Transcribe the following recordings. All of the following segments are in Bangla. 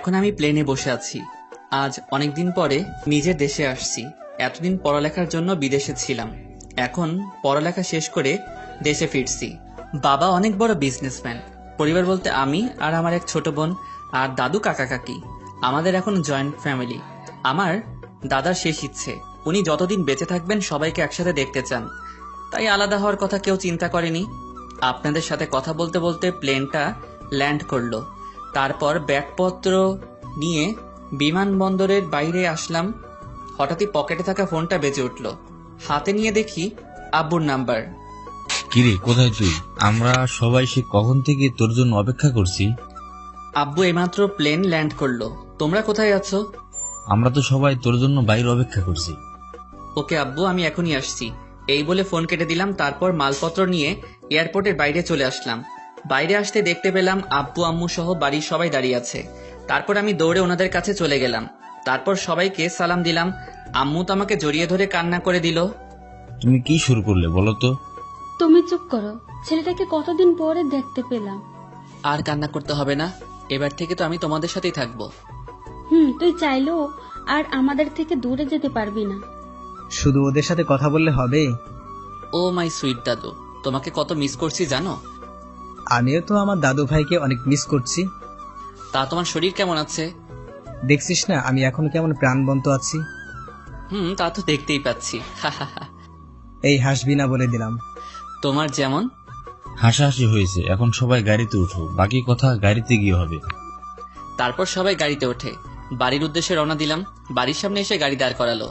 এখন আমি প্লেনে বসে আছি। আজ অনেকদিন পরে নিজের দেশে আসছি। এতদিন পড়ালেখার জন্য বিদেশে ছিলাম, এখন পড়ালেখা শেষ করে দেশে ফিরছি। বাবা অনেক বড় বিজনেসম্যান। পরিবার বলতে আমি আর আমার এক ছোট বোন আর দাদু কাকা কাকি। আমাদের এখন জয়েন্ট ফ্যামিলি। আমার দাদার শেষ ইচ্ছে, উনি যতদিন বেঁচে থাকবেন সবাইকে একসাথে দেখতে চান, তাই আলাদা হওয়ার কথা কেউ চিন্তা করেনি। আপনাদের সাথে কথা বলতে বলতে প্লেনটা ল্যান্ড করলো। তারপর ব্যাগপত্র নিয়ে বিমানবন্দরের বাইরে আসলাম। হঠাৎই পকেটে থাকা ফোনটা বেজে উঠল। হাতে নিয়ে দেখি আব্বুর নাম্বার। কিরে, কোথায় তুই? আমরা সবাই সে কখন থেকে তোর জন্য অপেক্ষা করছি। আব্বু এইমাত্র প্লেন ল্যান্ড করলো। তোমরা কোথায় আছো? আমরা তো সবাই তোর জন্য বাইরে অপেক্ষা করছি। ওকে আব্বু, আমি এখনই আসছি, এই বলে ফোন কেটে দিলাম। তারপর মালপত্র নিয়ে এয়ারপোর্টের বাইরে চলে আসলাম। বাইরে আসতে দেখতে পেলাম আব্বু আম্মু সহ বাড়ির সবাই দাঁড়িয়ে আছে। তারপর আমি দৌড়ে ওনাদের কাছে চলে গেলাম। তারপর সবাইকে সালাম দিলাম। আম্মু তো আমাকে জড়িয়ে ধরে কান্না করে দিল। তুমি কি শুরু করলে বলো তো? তুমি চুপ করো, ছেলেটাকে কতদিন পরে দেখতে পেলাম। আর কান্না করতে হবে না, এবার থেকে তো আমি তোমাদের সাথেই থাকবো। তুই চাইলেও আর আমাদের থেকে দূরে যেতে পারবি না। শুধু ওদের সাথে কথা বললে হবে? ও মাই সুইট দাদু, তোমাকে কত মিস করছি জানো? আমিও তো আমার দাদু ভাইকে অনেক মিস করছি। তা তোমার শরীর কেমন আছে? দেখছিস না আমি এখন কেমন প্রাণবন্ত আছি। তা তো দেখতেই পাচ্ছি। এই হাসবি না বলে দিলাম। তোমার যেমন। হাসাহাসি হয়েছে, এখন সবাই গাড়িতে উঠো, বাকি কথা গাড়িতে গিয়ে হবে। তারপর সবাই গাড়িতে ওঠে। বাড়ির উদ্দেশ্যে রওনা দিলাম। বাড়ির সামনে এসে গাড়ি দাঁড় করালো।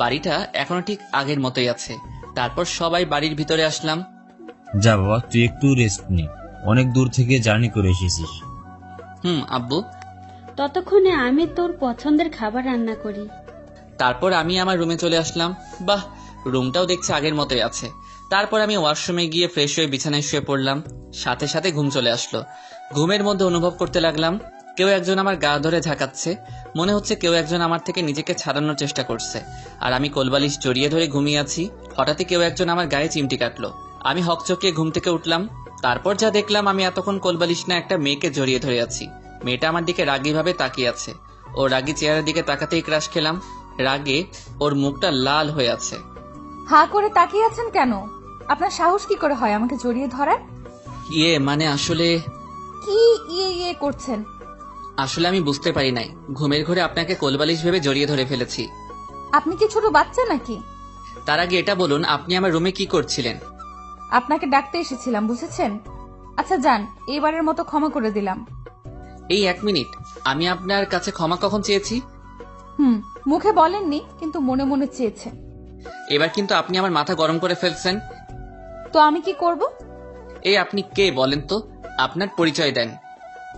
বাড়িটা এখনো ঠিক আগের মতোই আছে। তারপর সবাই বাড়ির ভিতরে আসলাম। যা বাবা, তুই একটু রেস্ট নে, অনেক দূর থেকে জার্নি করে এসেছিস। আব্বু। ততক্ষণে আমি তোর পছন্দের খাবার রান্না করি। তারপর আমি আমার রুমে চলে আসলাম। বাহ, রুমটাও দেখছি আগের মতোই আছে। তারপর আমি ওয়াশরুমে গিয়ে ফ্রেশ হয়ে বিছানায় শুয়ে পড়লাম। সাথে সাথে ঘুম চলে আসলো। ঘুমের মধ্যে অনুভব করতে লাগলাম কেউ একজন আমার গা ধরে ঝাঁকাচ্ছে। মনে হচ্ছে কেউ একজন আমার থেকে নিজেকে ছাড়ানোর চেষ্টা করছে। আর আমি কোলবালিশ জড়িয়ে ধরে ঘুমিয়ে আছি। হঠাৎই কেউ একজন আমার গায়ে চিমটি কাটলো। আমি হকচকিয়ে ঘুম থেকে উঠলাম। তারপর যা দেখলাম, আমি এতক্ষণ কোলবালিশ না একটা মেয়েকে জড়িয়ে ধরে আছি। মেয়েটা আমার দিকে রাগীভাবে তাকিয়ে আছে। ও রাগী চেহারার দিকে তাকাতেই ক্রাশ খেলাম। রাগে ওর মুখটা লাল হয়ে আছে। হা করে তাকিয়ে আছেন কেন? আপনার সাহস কি করে হয় আমাকে জড়িয়ে ধরার? মানে আসলে কি ইয়ে করছেন? আসলে আমি বুঝতে পারি নাই, ঘুমের ঘরে আপনাকে কোলবালিশ ভেবে জড়িয়ে ধরে ফেলেছি। আপনি কি ছোট বাচ্চা নাকি? তার আগে এটা বলুন, আপনি আমার রুমে কি করছিলেন? আপনাকে ডাকতে এসেছিলাম, বুঝেছেন? আচ্ছা যান, এবারের মতো ক্ষমা করে দিলাম। এই 1 মিনিট, আমি আপনার কাছে ক্ষমা কখন চেয়েছি? মুখে বলেননি, কিন্তু মনে মনে চেয়েছেন। এবার কিন্তু আপনি আমার মাথা গরম করে ফেলছেন। তো আমি কি করব? এই আপনি কে বলেন তো? আপনার পরিচয় দেন।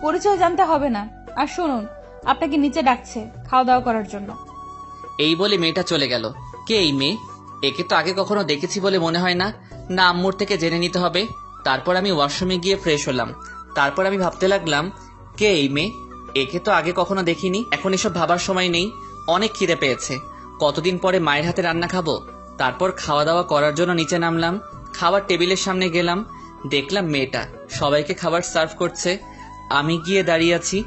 পরিচয় জানতে হবে না। আর শুনুন, আপনাকে নিচে ডাকছে খাওয়া দাওয়া করার জন্য। এই বলে মেয়েটা চলে গেল। কে এই মেয়ে? একে তো আগে কখনো দেখেছি বলে মনে হয় না। না, আম্মুর থেকে জেনে নিতে হবে। তারপর আমি ওয়াশরুমে গিয়ে ফ্রেশ হলাম। তারপর আমি ভাবতে লাগলাম, কে এই মেয়ে? একে তো আগে কখনো দেখিনি। এখন এসব ভাবার সময় নেই, অনেক খিদে পেয়েছে। কতদিন পরে মায়ের হাতে রান্না খাবো। তারপর খাওয়া দাওয়া করার জন্য নিচে নামলাম। খাবার টেবিলের সামনে গেলাম, দেখলাম মেয়েটা সবাইকে খাবার সার্ভ করছে। আমি গিয়ে দাঁড়িয়ে আছি।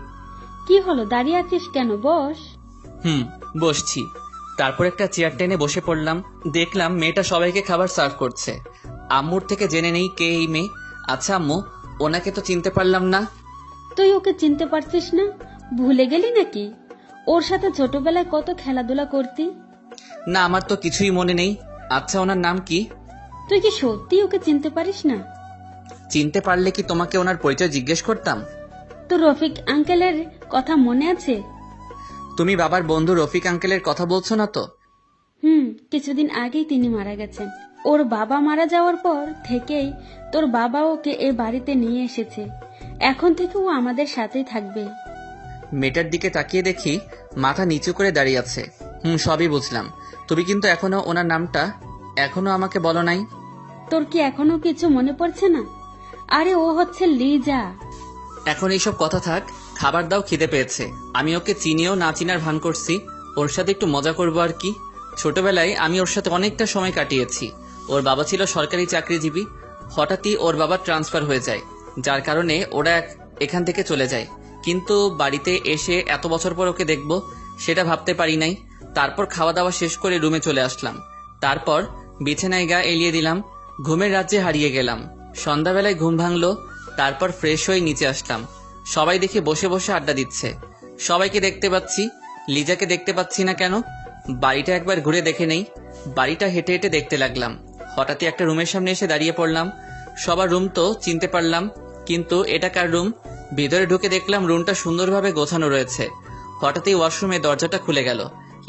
কি হলো, দাঁড়িয়ে আছিস কেন? বস। বসছি। তারপর একটা চেয়ার টেনে বসে পড়লাম। দেখলাম মেয়েটা সবাইকে খাবার সার্ভ করছে। আম্মুর থেকে জেনে নেই কে এই মেয়ে। আচ্ছা আম্মু, ওনাকে তো চিনতে পারলাম না। তুই ওকে চিনতে পারছিস না? ভুলে গেলি নাকি? ওর সাথে ছোটবেলায় কত খেলাধুলা করতি। না, আমার তো কিছুই মনে নেই। আচ্ছা, ওনার নাম কি? তুই কি সত্যি ওকে চিনতে পারিস না? চিনতে পারলে কি তোমাকে ওনার পরিচয় জিজ্ঞেস করতাম? তো রফিক আঙ্কেলের কথা মনে আছে? তুমি বাবার বন্ধু রফিক আঙ্কেলের কথা বলছো না তো? কিছুদিন আগেই তিনি মারা গেছেন। ওর বাবা মারা যাওয়ার পর থেকেই তোর বাবা ওকে এ বাড়িতে নিয়ে এসেছে। এখন থেকে ও আমাদের সাথেই থাকবে। মেয়েটার দিকে তাকিয়ে দেখি মাথা নিচু করে দাঁড়িয়ে আছে। সবই বুঝলাম। তুমি কিন্তু এখনো ওনার নামটা এখনো আমাকে বলো নাই। তোর কি এখনো কিছু মনে পড়ছে না? আরে ও হচ্ছে লিজা। এখন এইসব কথা থাক, খাবার দাও, খিদে পেয়েছে। আমি ওকে চিনিও না চিনার ভান করছি, ওর সাথে একটু মজা করবো আর কি। ছোটবেলায় আমি ওর সাথে অনেকটা সময় কাটিয়েছি। ওর বাবা ছিল সরকারি চাকরিজীবী। হঠাৎই ওর বাবা ট্রান্সফার হয়ে যায়, যার কারণে ওরা এখান থেকে চলে যায়। কিন্তু বাড়িতে এসে এত বছর পর ওকে দেখব সেটা ভাবতে পারি নাই। তারপর খাওয়া দাওয়া শেষ করে রুমে চলে আসলাম। তারপর বিছানায় গা এলিয়ে দিলাম। ঘুমের রাজ্যে হারিয়ে গেলাম। সন্ধ্যাবেলায় ঘুম ভাঙলো। তারপর ফ্রেশ হয়ে নিচে আসলাম। সবাই দেখে বসে বসে আড্ডা দিচ্ছে। সবাইকে দেখতে পাচ্ছি, লিজাকে দেখতে পাচ্ছি না কেন? বাড়িটা একবার ঘুরে দেখে নেই। বাড়িটা হেঁটে হেঁটে দেখতে লাগলাম। হঠাৎই একটা রুমের সামনে এসে দাঁড়িয়ে পড়লাম। সবার রুম তো চিনতে পারলাম, কিন্তু এটা কার রুম? ভিতরে ঢুকে দেখলাম রুমটা সুন্দরভাবে গোছানো রয়েছে। হঠাৎই ওয়াশরুমে দরজাটা খুলে গেল।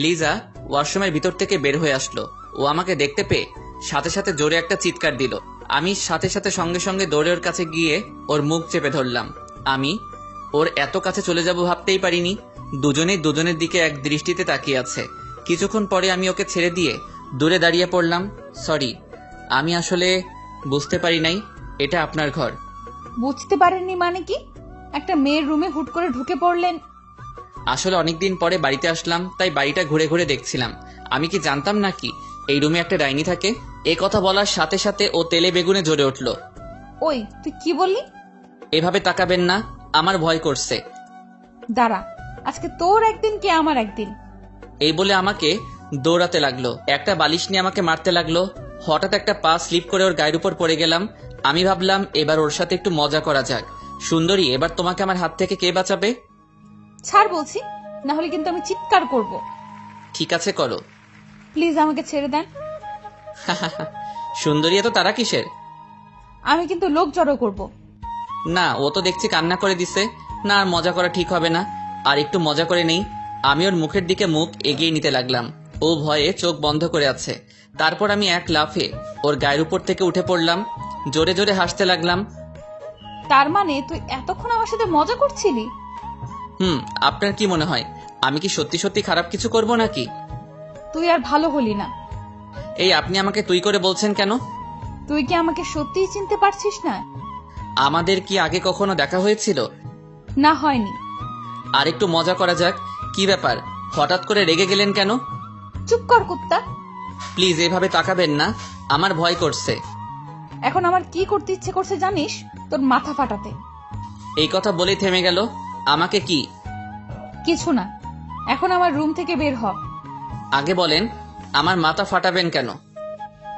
লিজা ওয়াশরুমের ভিতর থেকে বের হয়ে আসলো। ও আমাকে দেখতে পেয়ে সাথে সাথে জোরে একটা চিৎকার দিল। আমি সাথে সাথে সঙ্গে সঙ্গে দৌড়ে ওর কাছে গিয়ে ওর মুখ চেপে ধরলাম। আমি ওর এত কাছে চলে যাব ভাবতেই পারিনি। দুজনেই দুজনের দিকে এক দৃষ্টিতে তাকিয়ে আছে। কিছুক্ষণ পরে আমি ওকে ছেড়ে দিয়ে দূরে দাঁড়িয়ে পড়লাম। সরি, আমি আসলে বুঝতে পারি নাই এটা আপনার ঘর। বুঝতে পারেননি মানে কি? একটা মেয়ের রুমে হুট করে ঢুকে পড়লেন। আসলে অনেকদিন পরে বাড়িতে আসলাম, তাই বাড়িটা ঘুরে ঘুরে দেখছিলাম। আমি কি জানতাম নাকি এই রুমে একটা ডাইনি থাকে? এই কথা বলার সাথে সাথে ও তেলে বেগুনে জ্বলে উঠল। ওই তুই কি বললি? এভাবে তাকাবেন না, আমার ভয় করছে। দাঁড়া, আজকে তোর একদিন কি আমার একদিন। এই বলে আমাকে দৌড়াতে লাগলো। একটা বালিশ নিয়ে আমাকে মারতে লাগলো। হঠাৎ একটা পা স্লিপ করে ওর গায়ের উপর পড়ে গেলাম। আমি ভাবলাম এবার ওর সাথে একটু মজা করা যাক। সুন্দরী, এবার তোমাকে আমার হাত থেকে কে বাঁচাবে? ছাড় বলছি, না হলে কিন্তু আমি চিৎকার করব। ঠিক আছে, করো। প্লিজ আমাকে ছেড়ে দেন। সুন্দরী, এত তারা কিসের? আমি কিন্তু লোক জড়ো করব। না, ও তো দেখছি কান্না করে দিছে। না, আর মজা করা ঠিক হবে না। আর একটু মজা করে নেই। আমি ওর মুখের দিকে মুখ এগিয়ে নিতে লাগলাম। ও ভয়ে চোখ বন্ধ করে আছে। তারপর আমি এক লাফে ওর গায়ের উপর থেকে উঠে পড়লাম। জোরে জোরে হাসতে লাগলাম। তার মানে তুই এতক্ষণ আমার সাথে মজা করছিলি? আপনার কি মনে হয় আমি কি সত্যি সত্যি খারাপ কিছু করব নাকি? তুই আর ভালো হলি না। এই আপনি আমাকে তুই করে বলছেন কেন? তুই কি আমাকে সত্যিই চিনতে পারছিস না? আমাদের কি আগে কখনো দেখা হয়েছিল? না, হয়নি। আর একটু মজা করা যাক। কি ব্যাপার, হঠাৎ করে রেগে গেলেন কেন? চুপ কর কুত্তা। প্লিজ এভাবে তাকাবেন না, আমার ভয় করছে। এখন আমার কি করতে ইচ্ছে করছে জানিস? তোর মাথা ফাটাতে। এই কথা বলেই থেমে গেল। আমাকে কি? কিছু না, এখন আমার রুম থেকে বের হ। আগে বলেন, আমার মাথা ফাটাবেন কেন?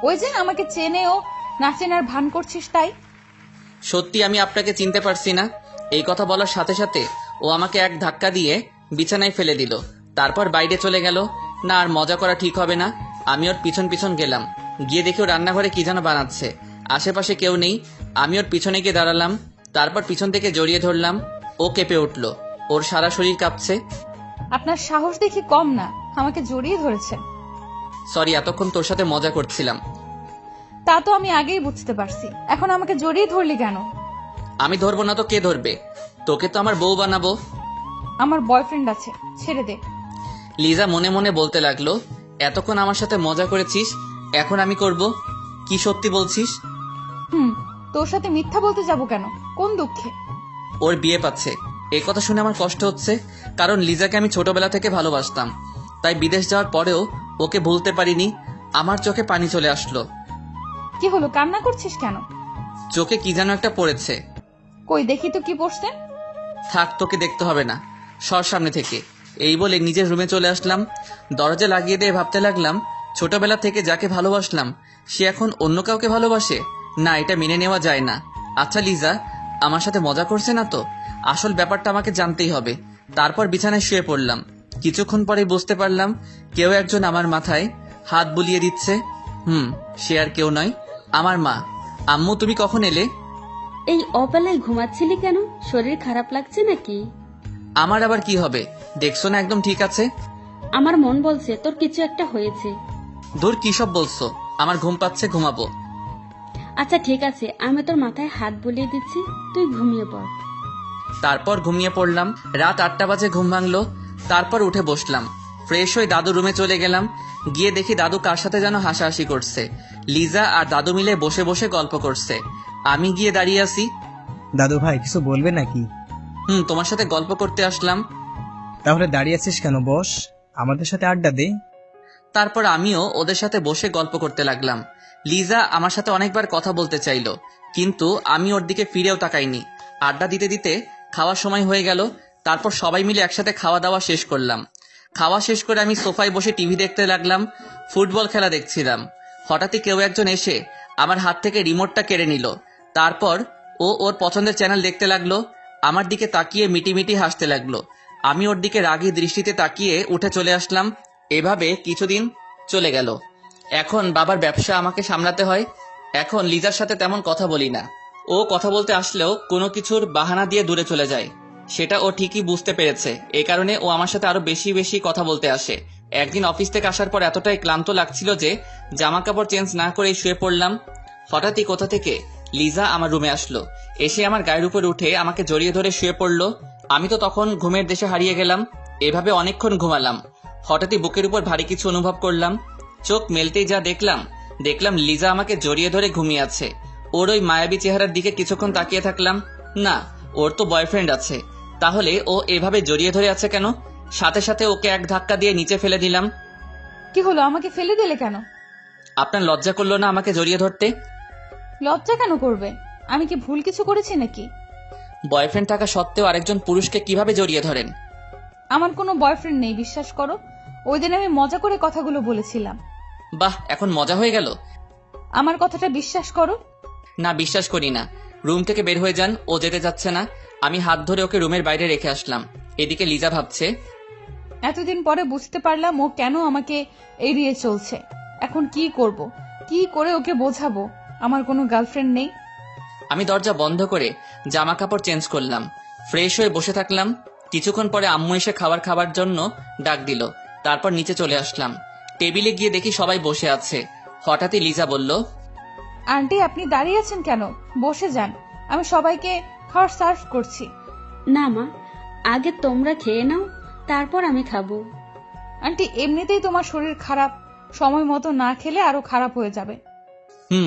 ওই যে আমাকে চেনেও না চেনার ভান করছিস তাই। সত্যি আমি আপনাকে চিনতে পারছি না। এই কথা বলার সাথে সাথে ও আমাকে এক ধাক্কা দিয়ে বিছানায় ফেলে দিল। তারপর বাইরে চলে গেল। না, আর মজা করা ঠিক হবে না। আমি ওর পিছন পিছন গেলাম। গিয়ে দেখি ও রান্নাঘরে কি যেন বানাচ্ছে। আশেপাশে কেউ নেই। আমি ওর পিছনে গিয়ে দাঁড়ালাম। তারপর পিছন থেকে জড়িয়ে ধরলাম। ও কেঁপে উঠল। ওর সারা শরীর কাঁপছে। আপনার সাহস দেখি কম না, আমাকে জড়িয়ে ধরেছেন। সরি, এতক্ষণ তোর সাথে মজা করছিলাম। তা তো আমি আগেই বুঝতে পারছি, এখন আমাকে জড়িয়ে ধরলি কেন? আমি ধরবো না তো কে ধরবে? তোকে তো আমার বউ বানাবো। আমার বয়ফ্রেন্ড আছে, ছেড়ে দে। লিজা মনে মনে বলতে লাগলো, এতক্ষণ আমার সাথে মজা করেছিস, এখন আমি করব? কি সত্যি বলছিস? তোর সাথে মিথ্যা বলতে যাব কেন? কোন দুঃখে? ওর বিয়ে পাচ্ছে, এই কথা শুনে আমার কষ্ট হচ্ছে। কারণ লিজাকে আমি ছোটবেলা থেকে ভালোবাসতাম, তাই বিদেশ যাওয়ার পরেও ওকে ভুলতে পারিনি। আমার চোখে পানি চলে আসলো। কি হলো, কান্না করছিস কেন? চোখে কি যেন একটা পড়েছে। কই দেখি তো কি পড়ছে। থাক, তোকে দেখতে হবে না, সর সামনে থেকে। এই বলে নিজের রুমে চলে আসলাম। দরজা লাগিয়ে দিয়ে ভাবতে লাগলাম, ছোটবেলা থেকে যাকে ভালোবাসলাম সে এখন অন্য কাউকে ভালোবাসে। না, এটা মেনে নেওয়া যায় না। আচ্ছা লিজা আমার সাথে মজা করছে না তো? আসল ব্যাপারটা আমাকে জানতেই হবে। তারপর বিছানায় শুয়ে পড়লাম। কিছুক্ষণ পরে বুঝতে পারলাম কেউ একজন আমার মাথায় হাত বুলিয়ে দিচ্ছে। সে আর কেউ নয়, আমার মা। আম্মু, তুমি কখন এলে? এই অবেলায় ঘুমাচ্ছিলি কেন? শরীর খারাপ লাগছে নাকি? আমার আবার কি হবে, দেখছো না একদম ঠিক আছে। আমার মন বলছে তোর কিছু একটা হয়েছে। ধুর, কি সব বলছো? আমার ঘুম পাচ্ছে, ঘুমাবো। আচ্ছা ঠিক আছে, আমি তোর মাথায় হাত বুলিয়ে দিচ্ছি, তুই ঘুমিয়ে পড়। তারপর ঘুমিয়ে পড়লাম। রাত 8টা বাজে ঘুম ভাঙলো। তারপর উঠে বসলাম। ফ্রেশ হয়ে দাদু রুমে চলে গেলাম। গিয়ে দেখি দাদু কার সাথে যেন হাসাহাসি করছে। লিজা আর দাদু মিলে বসে বসে গল্প করছে। আমি গিয়ে দাঁড়িয়ে আছি। দাদু ভাই কিছু বলবে নাকি? তোমার সাথে গল্প করতে আসলাম। তাহলে দাঁড়িয়ে আছিস কেন? বস, আমাদের সাথে আড্ডা দে। তারপর আমিও ওদের সাথে বসে গল্প করতে লাগলাম। লিজা আমার সাথে অনেকবার কথা বলতে চাইলো, কিন্তু আমি ওর দিকে ফিরেও তাকাইনি। আড্ডা দিতে দিতে খাওয়ার সময় হয়ে গেল। তারপর সবাই মিলে একসাথে খাওয়া দাওয়া শেষ করলাম। খাওয়া শেষ করে আমি সোফায় বসে টিভি দেখতে লাগলাম। ফুটবল খেলা দেখছিলাম। হঠাৎই কেউ একজন এসে আমার হাত থেকে রিমোটটা কেড়ে নিল। তারপর ও ওর পছন্দের চ্যানেল দেখতে লাগলো। আমার দিকে তাকিয়ে মিটিমিটি হাসতে লাগলো। আমি ওর দিকে রাগী দৃষ্টিতে তাকিয়ে উঠে চলে আসলাম। এভাবে কিছুদিন চলে গেল। এখন বাবার ব্যবসা আমাকে সামলাতে হয়। এখন লিজার সাথে তেমন কথা বলি না। ও কথা বলতে আসলেও কোনো কিছুর বাহানা দিয়ে দূরে চলে যায়। সেটা ও ঠিকই বুঝতে পেরেছে। এই কারণে ও আমার সাথে আরো বেশি বেশি কথা বলতে আসে। একদিন অফিস থেকে আসার পর এতটাই ক্লান্ত লাগছিল যে জামা কাপড় চেঞ্জ না করেই শুয়ে পড়লাম। হঠাৎই কোথা থেকে লিজা আমার রুমে আসলো। এসে আমার গায়ের উপর উঠে আমাকে জড়িয়ে ধরে শুয়ে পড়লো। আমি তো তখন ঘুমের দেশে হারিয়ে গেলাম। এভাবে অনেকক্ষণ ঘুমালাম। হঠাৎই বুকের উপর ভারী কিছু অনুভব করলাম। চোখ মেলতেই যা দেখলাম লিজা আমাকে জড়িয়ে ধরে ঘুমিয়ে আছে। ওর ওই মায়াবী চেহারার দিকে কিছুক্ষণ তাকিয়ে থাকলাম। না, ওর তো বয়ফ্রেন্ড আছে। তাহলে ও এভাবে জড়িয়ে ধরে আছে কেন? সাথে সাথে ওকে এক ধাক্কা দিয়ে নিচে ফেলে দিলাম। কি হলো, আমাকে ফেলে দিলে কেন? আপনার লজ্জা করলো না আমাকে জড়িয়ে ধরতে? লজ্জা কেন করবে? আমি কি ভুল কিছু করেছি নাকি? বয়ফ্রেন্ড থাকা সত্ত্বেও আরেকজন পুরুষকে কিভাবে জড়িয়ে ধরেন? আমার কোনো বয়ফ্রেন্ড নেই, বিশ্বাস করো। ওই দিন আমি মজা করে কথাগুলো বলেছিলাম। বাহ, এখন মজা হয়ে গেল। আমার কথাটা বিশ্বাস করো। না, বিশ্বাস করি না। রুম থেকে বের হয়ে যান, ও যেতে যাচ্ছে না। আমি হাত ধরে ওকে রুমের বাইরে রেখে আসলাম। এদিকে লিজা ভাবছে, এতদিন পরে বুঝতে পারলাম ও কেন আমাকে এড়িয়ে চলছে। এখন কি করব? কি করে ওকে বোঝাবো আমার কোনো গার্লফ্রেন্ড নেই? আমি দরজা বন্ধ করে জামা কাপড় চেঞ্জ করলাম। ফ্রেশ হয়ে বসে থাকলাম। কিছুক্ষণ পরে আম্মু এসে খাবার জন্য ডাক দিল। তারপর নিচে চলে আসলাম। টেবিলে গিয়ে দেখি সবাই বসে আছে। হঠাৎই লিজা বলল, আন্টি, আপনি দাঁড়িয়ে আছেন কেন? বসে যান, আমি সবাইকে খাবার সার্ভ করছি। না মা, আগে তোমরা খেয়ে নাও, তারপর আমি খাবো। আন্টি, এমনিতেই তোমার শরীর খারাপ, সময় মতো না খেলে আরো খারাপ হয়ে যাবে।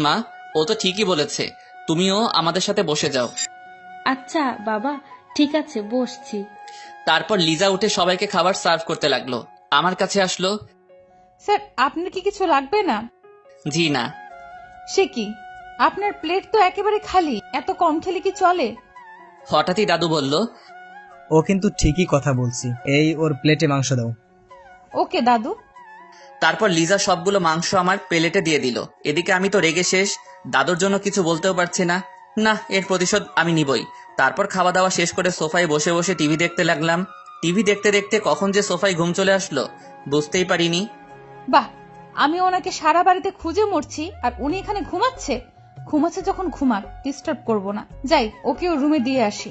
মা, ও তো ঠিকই বলেছে। তুমিও আমাদের সাথে বসে যাও। আচ্ছা বাবা, ঠিক আছে, বসছি। তারপর লিজা উঠে সবাইকে খাবার সার্ভ করতে লাগলো। আমার কাছে আসলো। স্যার, আপনার কি কিছু লাগবে না? জি না। সে কি, আপনার প্লেট তো একেবারে খালি, এত কম খেলে কি চলে? হঠাৎই দাদু বলল, ও কিন্তু ঠিকই কথা বলছি, এই ওর প্লেটে মাংস দাও। ওকে দাদু। তারপর লিজা সবগুলো মাংস আমার প্লেটে দিয়ে দিল। এদিকে আমি তো রেগে শেষ। দাদুর জন্য কিছু বলতেও পারছি না। না, এর প্রতিশোধ আমি নিবই। তারপর খাওয়া দাওয়া শেষ করে সোফায় বসে বসে টিভি দেখতে লাগলাম। টিভি দেখতে দেখতে কখন যে সোফায় ঘুম চলে আসলো বুঝতেই পারিনি। বাহ, আমি ওনাকে সারা বাড়িতে খুঁজে মরছি আর উনি এখানে ঘুমাচ্ছে যখন ঘুমাক, ডিস্টার্ব করব না। যাই, ওকে ও রুমে দিয়ে আসি।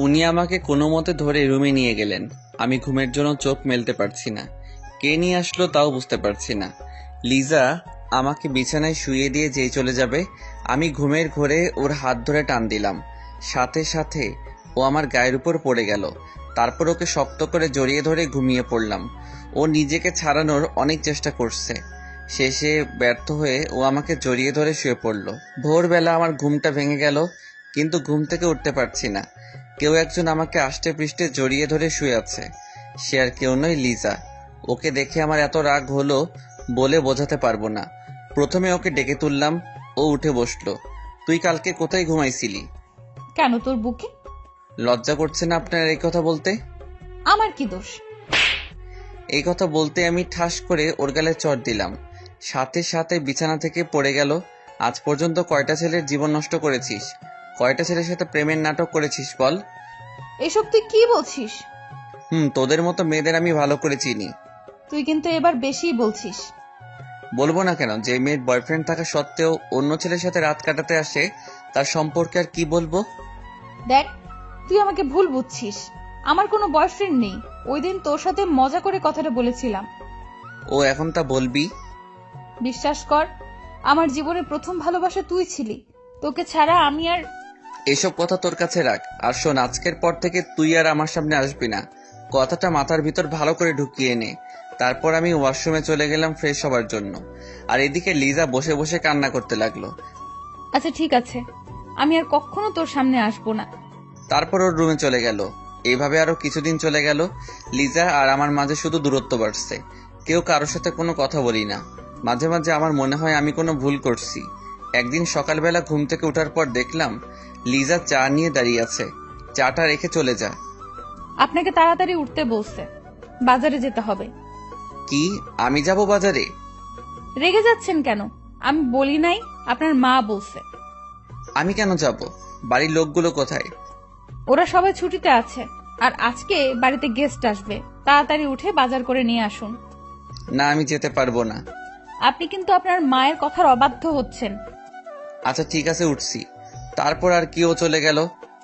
উনি আমাকে কোনো মতে ধরে রুমে নিয়ে গেলেন। আমি ঘুমের জন্য চোখ মেলতে পারছি না। কে নিয়ে আসলো তাও বুঝতে পারছি না। লিজা আমাকে বিছানায় শুইয়ে দিয়ে যেই চলে যাবে, আমি ঘুমের ঘোরে ওর হাত ধরে টান দিলাম। সাথে সাথে ও আমার গায়ের উপর পড়ে গেল। তারপর ওকে শক্ত করে জড়িয়ে ধরে ঘুমিয়ে পড়লাম। ও নিজেকে ছাড়ানোর অনেক চেষ্টা করছে। শেষে ব্যর্থ হয়ে ও আমাকে জড়িয়ে ধরে শুয়ে পড়ল। ভোরবেলা আমার ঘুমটা ভেঙে গেল, কিন্তু ঘুম থেকে উঠতে পারছি না। কেউ একজন আমাকে আষ্টে পৃষ্ঠে জড়িয়ে ধরে শুয়ে আছে। সে আর কেউ নয়, লিজা। ওকে দেখে আমার এত রাগ হলো বলে বোঝাতে পারবো না। প্রথমে ওকে ডেকে তুললাম, ও উঠে বসলো। তুই কালকে কোথায় ঘুমাইছিলি? কেন, তোর বুকে? লজ্জা করছে না আপনার এই কথা বলতে? আমার কি দোষ? এই কথা বলতে আমি ঠাস করে ওর গালে চড় দিলাম। সাথে সাথে বিছানা থেকে পড়ে গেল। আজ পর্যন্ত কয়টা ছেলের জীবন নষ্ট করেছিস? কয়টা ছেলের সাথে প্রেমের নাটক করেছিস বল? এসব তুই কি বলছিস? তোদের মতো মেয়েদের আমি ভালো করে চিনি। তুই কিন্তু এবার বেশিই বলছিস। বলবো না কেন? যে মেয়ের বয়ফ্রেন্ড থাকা সত্ত্বেও অন্য ছেলের সাথে রাত কাটাতে আসে, তার সম্পর্কে আর কি বলবো? দেখ, তুই আমাকে ভুল বুঝছিস। আমার কোনো বয়ফ্রেন্ড নেই। ওই দিন তোর সাথে মজা করে কথাটা বলেছিলাম। ও এখন তা বলবি? বিশ্বাস কর, আমার জীবনের প্রথম ভালোবাসা তুই ছিলি। তোকে ছাড়া আমি আর... এসব কথা তোর কাছে রাখ। আর শোন, আজকের পর থেকে তুই আর আমার সামনে আসবি না। কথাটা মাথার ভিতর ভালো করে ঢুকিয়ে নে। তারপর আমি ওয়াশরুমে চলে গেলাম ফ্রেশ হবার জন্য। আর এদিকে লিজা বসে বসে কান্না করতে লাগলো। আচ্ছা ঠিক আছে, আমি আর কখনো তোর সামনে আসবো না। তারপর ওর রুমে চলে গেল। এইভাবে আরো কিছুদিন চলে গেল। লিজা আর আমার মাঝে শুধু দূরত্ব বাড়ছে। কেউ কারোর সাথে কোনো কথা বলি না। মাঝে মাঝে আমার মনে হয় আমি কোনো ভুল করছি। একদিন সকালবেলা ঘুম থেকে ওঠার পর দেখলাম লিজা চা নিয়ে দাঁড়িয়ে আছে। চাটা রেখে চলে যা। আপনাকে তাড়াতাড়ি উঠতে বলছে, বাজারে যেতে হবে। কি আমি যাব বাজারে? রেগে যাচ্ছেন কেন? আমি বলি নাই, আপনার মা বলছে। আমি কেন যাব? বাড়ির লোকগুলো কোথায়? ওরা সবাই ছুটিতে আছে, আর আজকে বাড়িতে গেস্ট আসবে। তাড়াতাড়ি উঠে বাজার করে নিয়ে আসুন। না, আমি যেতে পারবো না। আপনি কিন্তু আপনার মায়ের কথার অবাধ্য হচ্ছেন। আচ্ছা ঠিক আছে, উঠছি। তারপর আর কি, ও চলে গেল।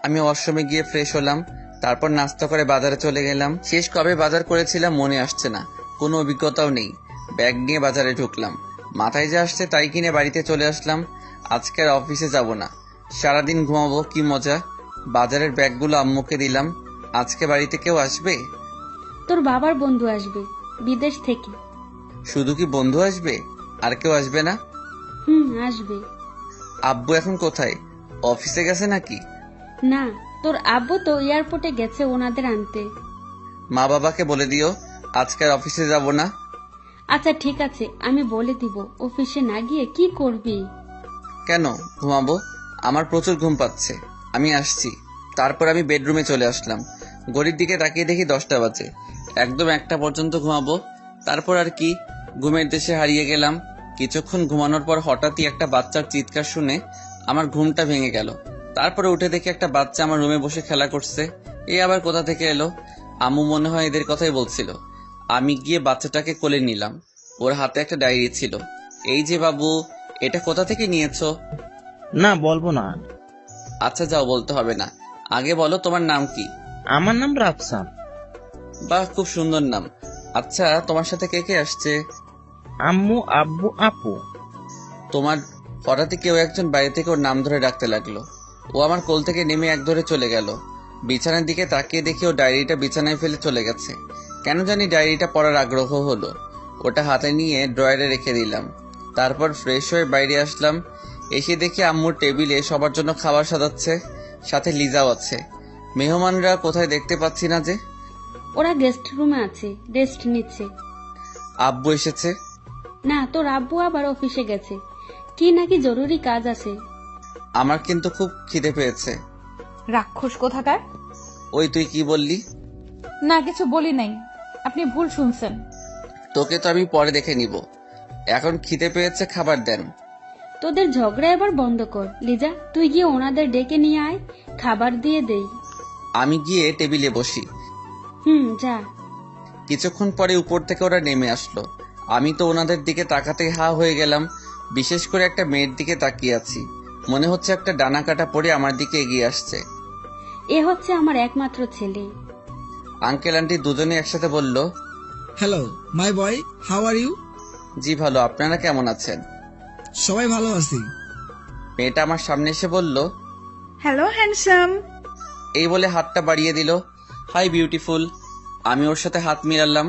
আমি ওয়াশরুমে গিয়ে ফ্রেশ হলাম, তারপর নাস্তা করে বাজারে চলে গেলাম। শেষ কবে বাজার করেছিলাম মনে আসছে না, কোনো অভিজ্ঞতাও নেই। ব্যাগ নিয়ে বাজারে ঢুকলাম, মাথায় যা আসছে তাই কিনে বাড়িতে চলে আসলাম। আজকে আর অফিসে যাব না, সারাদিন ঘুমাবো। কি মজা। বাজারের ব্যাগগুলো আম্মুকে দিলাম। আজকে বাড়িতে কেউ আসবে? তোর বাবার বন্ধু আসবে বিদেশ থেকে। শুধু কি বন্ধু আসবে, আর কেউ আসবে না? আসবে। আব্বু এখন কোথায়? অফিসে গেছে নাকি? না, তোর আব্বু তো এয়ারপোর্টে গেছে ওনাদের আনতে। মা বাবাকে বলে দিও আজকে আর অফিসে যাব না। আচ্ছা ঠিক আছে, আমি বলে দিব। অফিসে না গিয়ে কি করবি? কেন ঘুমাবো? আমার প্রচুর ঘুম পাচ্ছে, আমি আসছি। তারপর আমি বেডরুমে চলে আসলাম। ঘড়ির দিকে তাকিয়ে দেখি 10টা বাজে। একদম 1টা পর্যন্ত ঘুমাবো, তারপর আর কি, ঘুমের দেশে হারিয়ে গেলাম। কিছুক্ষণ ঘুমানোর পর হঠাৎই একটা বাচ্চার চিৎকার শুনে আমার ঘুমটা ভেঙে গেল। তারপরে উঠে দেখি একটা বাচ্চা আমার রুমে বসে খেলা করছে। এ আবার কোথা থেকে এলো? আম্মু মনে হয় এদের কথাই বলছিল। আমি গিয়ে বাচ্চাটাকে কোলে নিলাম। ওর হাতে একটা ডায়েরি ছিল। এই যে বাবু, এটা কোথা থেকে নিয়েছো? না, বলবো না। আচ্ছা যাও, বলতে হবে না। আগে বলো তোমার নাম কি? আমার নাম রাফসান। বাহ, খুব সুন্দর নাম। আচ্ছা তোমার সাথে কে কে আসছে? আম্মু, আব্বু, আপু। তোমার হঠাৎই কেউ একজন বাইরে থেকে ওর নাম ধরে ডাকতে লাগলো। ও আমার কোল থেকে নেমে এক ধরে চলে গেল। বিছানার দিকে তাকিয়ে দেখি ও ডায়েরিটা বিছানায় ফেলে চলে গেছে। কেন জানি ডায়েরিটা পড়ার আগ্রহ হলো। ওটা হাতে নিয়ে ড্রয়ারে রেখে দিলাম। তারপর ফ্রেশ হয়ে বাইরে আসলাম। এসে দেখি আম্মুর টেবিলে সবার জন্য খাবার সাজাচ্ছে, সাথে লিজাও আছে। মেহমানরা কোথায় দেখতে পাচ্ছি না যে। ওরা গেস্ট রুমে আছে, রেস্ট নিচ্ছে। আব্বু এসেছে? না, তোর আব্বু আবার অফিসে গেছে, কি নাকি জরুরি কাজ আছে। আমার কিন্তু খুব খিদে পেয়েছে। রাক্ষস কোথাকার। ওই তুই কি বললি? না, কিছু বলি নাই, আপনি ভুল শুনছেন। তোকে তো আমি পরে দেখে নিব, এখন খিদে পেয়েছে, খাবার দেন। তোদের ঝগড়া এবার বন্ধ কর। লিজা, তুই গিয়ে ওনাদের ডেকে নিয়ে আয়, খাবার দিয়ে দেই। আমি গিয়ে টেবিলে বসি। যা। কিছুক্ষণ পরে উপর থেকে ওরা নেমে আসলো। আমি তো ওনাদের দিকে তাকাতেই হা হয়ে গেলাম। বিশেষ করে একটা মেয়ের দিকে তাকিয়ে আছি, মনে হচ্ছে একটা ডানা কাটা পড়ে আমার দিকে এগিয়ে আসছে। এ হচ্ছে আমার একমাত্র ছেলে। আঙ্কেল আন্টি দুজনে একসাথে বলল, hello my boy, how are you? জি ভালো, আপনারা কেমন আছেন? সবাই ভালো আছি। মেয়েটা আমার সামনে এসে বলল, হ্যালো হ্যান্ডসাম। এই বলে হাতটা বাড়িয়ে দিল। Hi beautiful. আমি ওর সাথে হাত মিলালাম।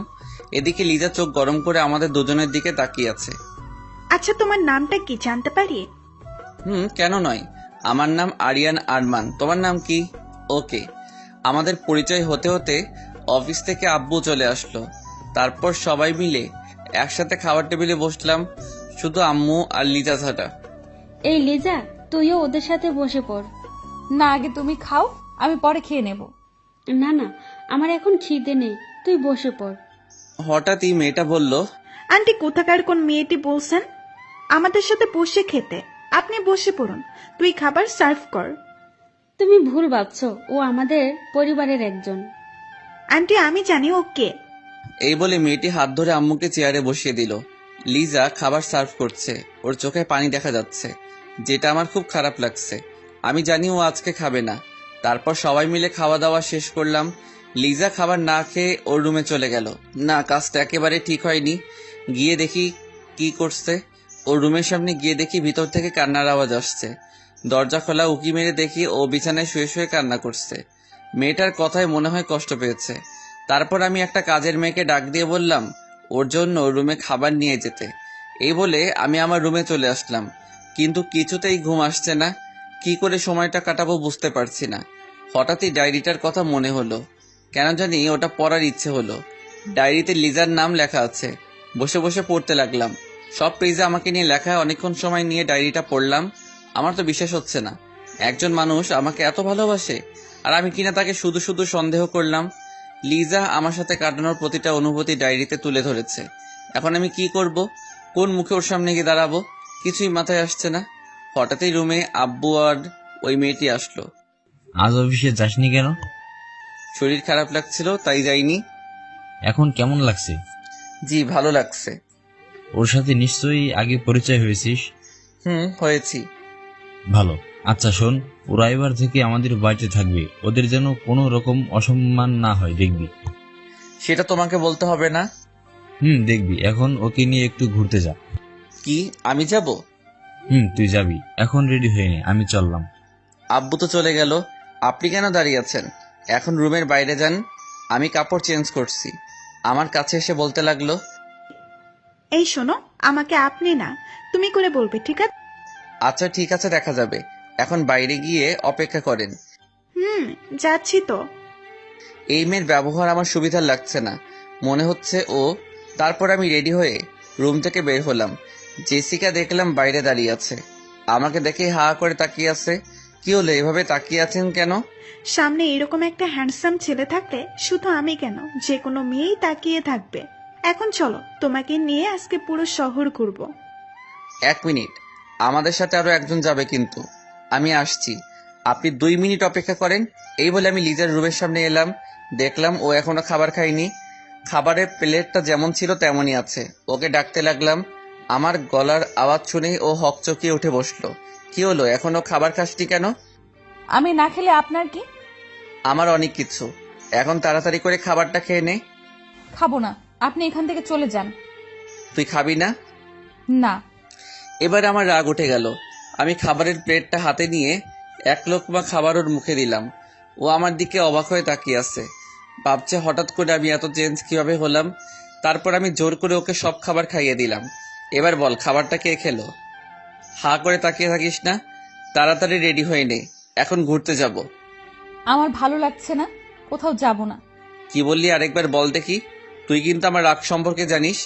এদিকে লিজা চোখ গরম করে আমাদের দুজনের দিকে তাকিয়ে আছে। আচ্ছা, তোমার নামটা কি জানতে পারি? কেন নয়, আমার নাম আরিয়ান আরমান। তোমার নাম কি? ওকে। আমাদের পরিচয় হতে হতে অফিস থেকে আব্বু চলে আসলো। তারপর সবাই মিলে একসাথে খাবার টেবিলে বসলাম, শুধু আম্মু আর লিজা ছাড়া। এই লিজা, তুইও ওদের সাথে বসে পড়। না, আগে তুমি খাও, আমি পরে খেয়ে নেব। না না, আমার এখন খিদে নেই, তুই বসে পড়। হঠাৎই মেয়েটা বলল, আন্টি কোথাকার কোন মেয়েটি বলছেন আমাদের সাথে বসে খেতে? আপনি বসে পড়ুন, তুই খাবার সার্ভ কর। তুমি ভুল ভাবছো, ও আমাদের পরিবারের একজন। আন্টি আমি জানি ও কে। এই বলে মেয়েটি হাত ধরে আম্মুকে চেয়ারে বসিয়ে দিল। লিজা খাবার সার্ভ করছে, ওর চোখে পানি দেখা যাচ্ছে, যেটা আমার খুব খারাপ লাগছে। আমি জানি ও আজকে খাবে না। তারপর সবাই মিলে খাওয়া দাওয়া শেষ করলাম। লিজা খাবার না খেয়ে ওর রুমে চলে গেল। না, কাজটা একেবারে ঠিক হয়নি। গিয়ে দেখি কি করছে। ওর রুমের সামনে গিয়ে দেখি ভিতর থেকে কান্নার আওয়াজ আসছে। দরজা খোলা, উকি মেরে দেখি ও বিছানায় শুয়ে শুয়ে কান্না করছে। মেয়েটার কথায় মনে হয় কষ্ট পেয়েছে। তারপর আমি একটা কাজের মেয়েকে ডাক দিয়ে বললাম ওর জন্য রুমে খাবার নিয়ে যেতে। এই বলে আমি আমার রুমে চলে আসলাম, কিন্তু কিছুতেই ঘুম আসছে না। কি করে সময়টা কাটাবো বুঝতে পারছি না। হঠাৎই ডায়েরিটার কথা মনে হলো, কেন জানি ওটা পড়ার ইচ্ছে হলো। ডায়েরিতে লিজার নাম লেখা আছে। বসে বসে পড়তে লাগলাম। সব পেজে আমাকে নিয়ে লেখা। অনেকক্ষণ সময় নিয়ে ডায়েরিটা পড়লাম। আমার তো বিশ্বাস হচ্ছে না, একজন মানুষ আমাকে এত ভালোবাসে। আর আমি কিনা তাকে শুধু শুধু সন্দেহ করলাম। লিজা আমার সাথে কাটানোর প্রতিটা অনুভূতি ডায়েরিতে তুলে ধরেছে। এখন আমি কি করব? কোন মুখে ওর সামনে গিয়ে দাঁড়াবো? কিছুই মাথায় আসছে না। হঠাৎই রুমে আব্বু আর ওই মেয়েটি আসলো। আজ অফিসে যাসনি কেন? শরীর খারাপ লাগছিল তাই যাইনি। এখন কেমন লাগছে? জি ভালো লাগছে। ওর সাথে নিশ্চয়ই আগে পরিচয় হয়েছিস? হয়েছি। ভালো। আচ্ছা শোন, ওরা এবার থেকে আমাদের বাড়িতে থাকবে, ওদের যেন কোনো রকম অসম্মান না হয়, দেখবি? সেটা তোমাকে বলতে হবে না। দেখবি। এখন ওকে নিয়ে একটু ঘুরতে যা। কি আমি যাব? তুই যাবি। এখন রেডি হয়ে নে, আমি চললাম। আব্বু তো চলে গেল, আপনি কেন দাঁড়িয়ে আছেন? এখন রুমের বাইরে যান, আমি কাপড় চেঞ্জ করছি। আমার কাছে এসে বলতে লাগলো, এই শোনো, আমাকে আপনি না তুমি করে বলবে, ঠিক আছে? আচ্ছা ঠিক আছে, দেখা যাবে। এখন বাইরে গিয়ে অপেক্ষা করেন। যাচ্ছি তো। এই মেয়ের ব্যবহার আমার সুবিধার লাগছে না, মনে হচ্ছে ও। তারপর আমি রেডি হয়ে রুম থেকে বের হলাম। জেসিকা দেখলাম বাইরে দাঁড়িয়ে আছে, আমাকে দেখে হা করে তাকিয়ে আছে। কি হলো, এভাবে তাকিয়ে আছেন কেন? সামনে এরকম একটা হ্যান্ডসাম ছেলে থাকলে শুধু আমি কেন, যে কোনো মেয়েই তাকিয়ে থাকবে। এখন চলো, তোমাকে নিয়ে আজকে পুরো শহর ঘুরবো। 1 মিনিট, আমাদের সাথে আরো একজন যাবে কিন্তু। আমি আসছি, আপনি 2 মিনিট অপেক্ষা করেন। এই বলে আমি লিজার রুমের সামনে এলাম। দেখলাম ও এখনো খাবার খায়নি। খাবারের প্লেটটা যেমন ছিল তেমনই আছে। ওকে ডাকতে লাগলাম। আমার গলার আওয়াজ শুনে ও হকচকিয়ে উঠে বসলো। কি হলো, এখনো খাবার খাসনি কেন? আমি না খেলে আপনার কি? আমার অনেক কিছু। এখন তাড়াতাড়ি করে খাবারটা খেয়ে নে। খাবো না, আপনি এখান থেকে চলে যান। তুই খাবি না? না। এবার আমার রাগ উঠে গেল। আমি খাবারের প্লেটটা হাতে নিয়ে 1 লোকমা খাবার ওর মুখে দিলাম। ও আমার দিকে অবাক হয়ে তাকিয়ে আছে, ভাবছে হঠাৎ করে আমি এত চেঞ্জ কিভাবে হলাম। তারপর আমি জোর করে ওকে সব খাবার খাইয়ে দিলাম। এবার বল, খাবারটা কে খেলো? হা করে তাকিয়ে থাকিস না, তাড়াতাড়ি রেডি হয়ে নে, এখন ঘুরতে যাব। আমার ভালো লাগছে না, কোথাও যাব না। কি বললি, আরেকবার বল দেখি। তুই কিন্তু আমার রাগ সম্পর্কে জানিস।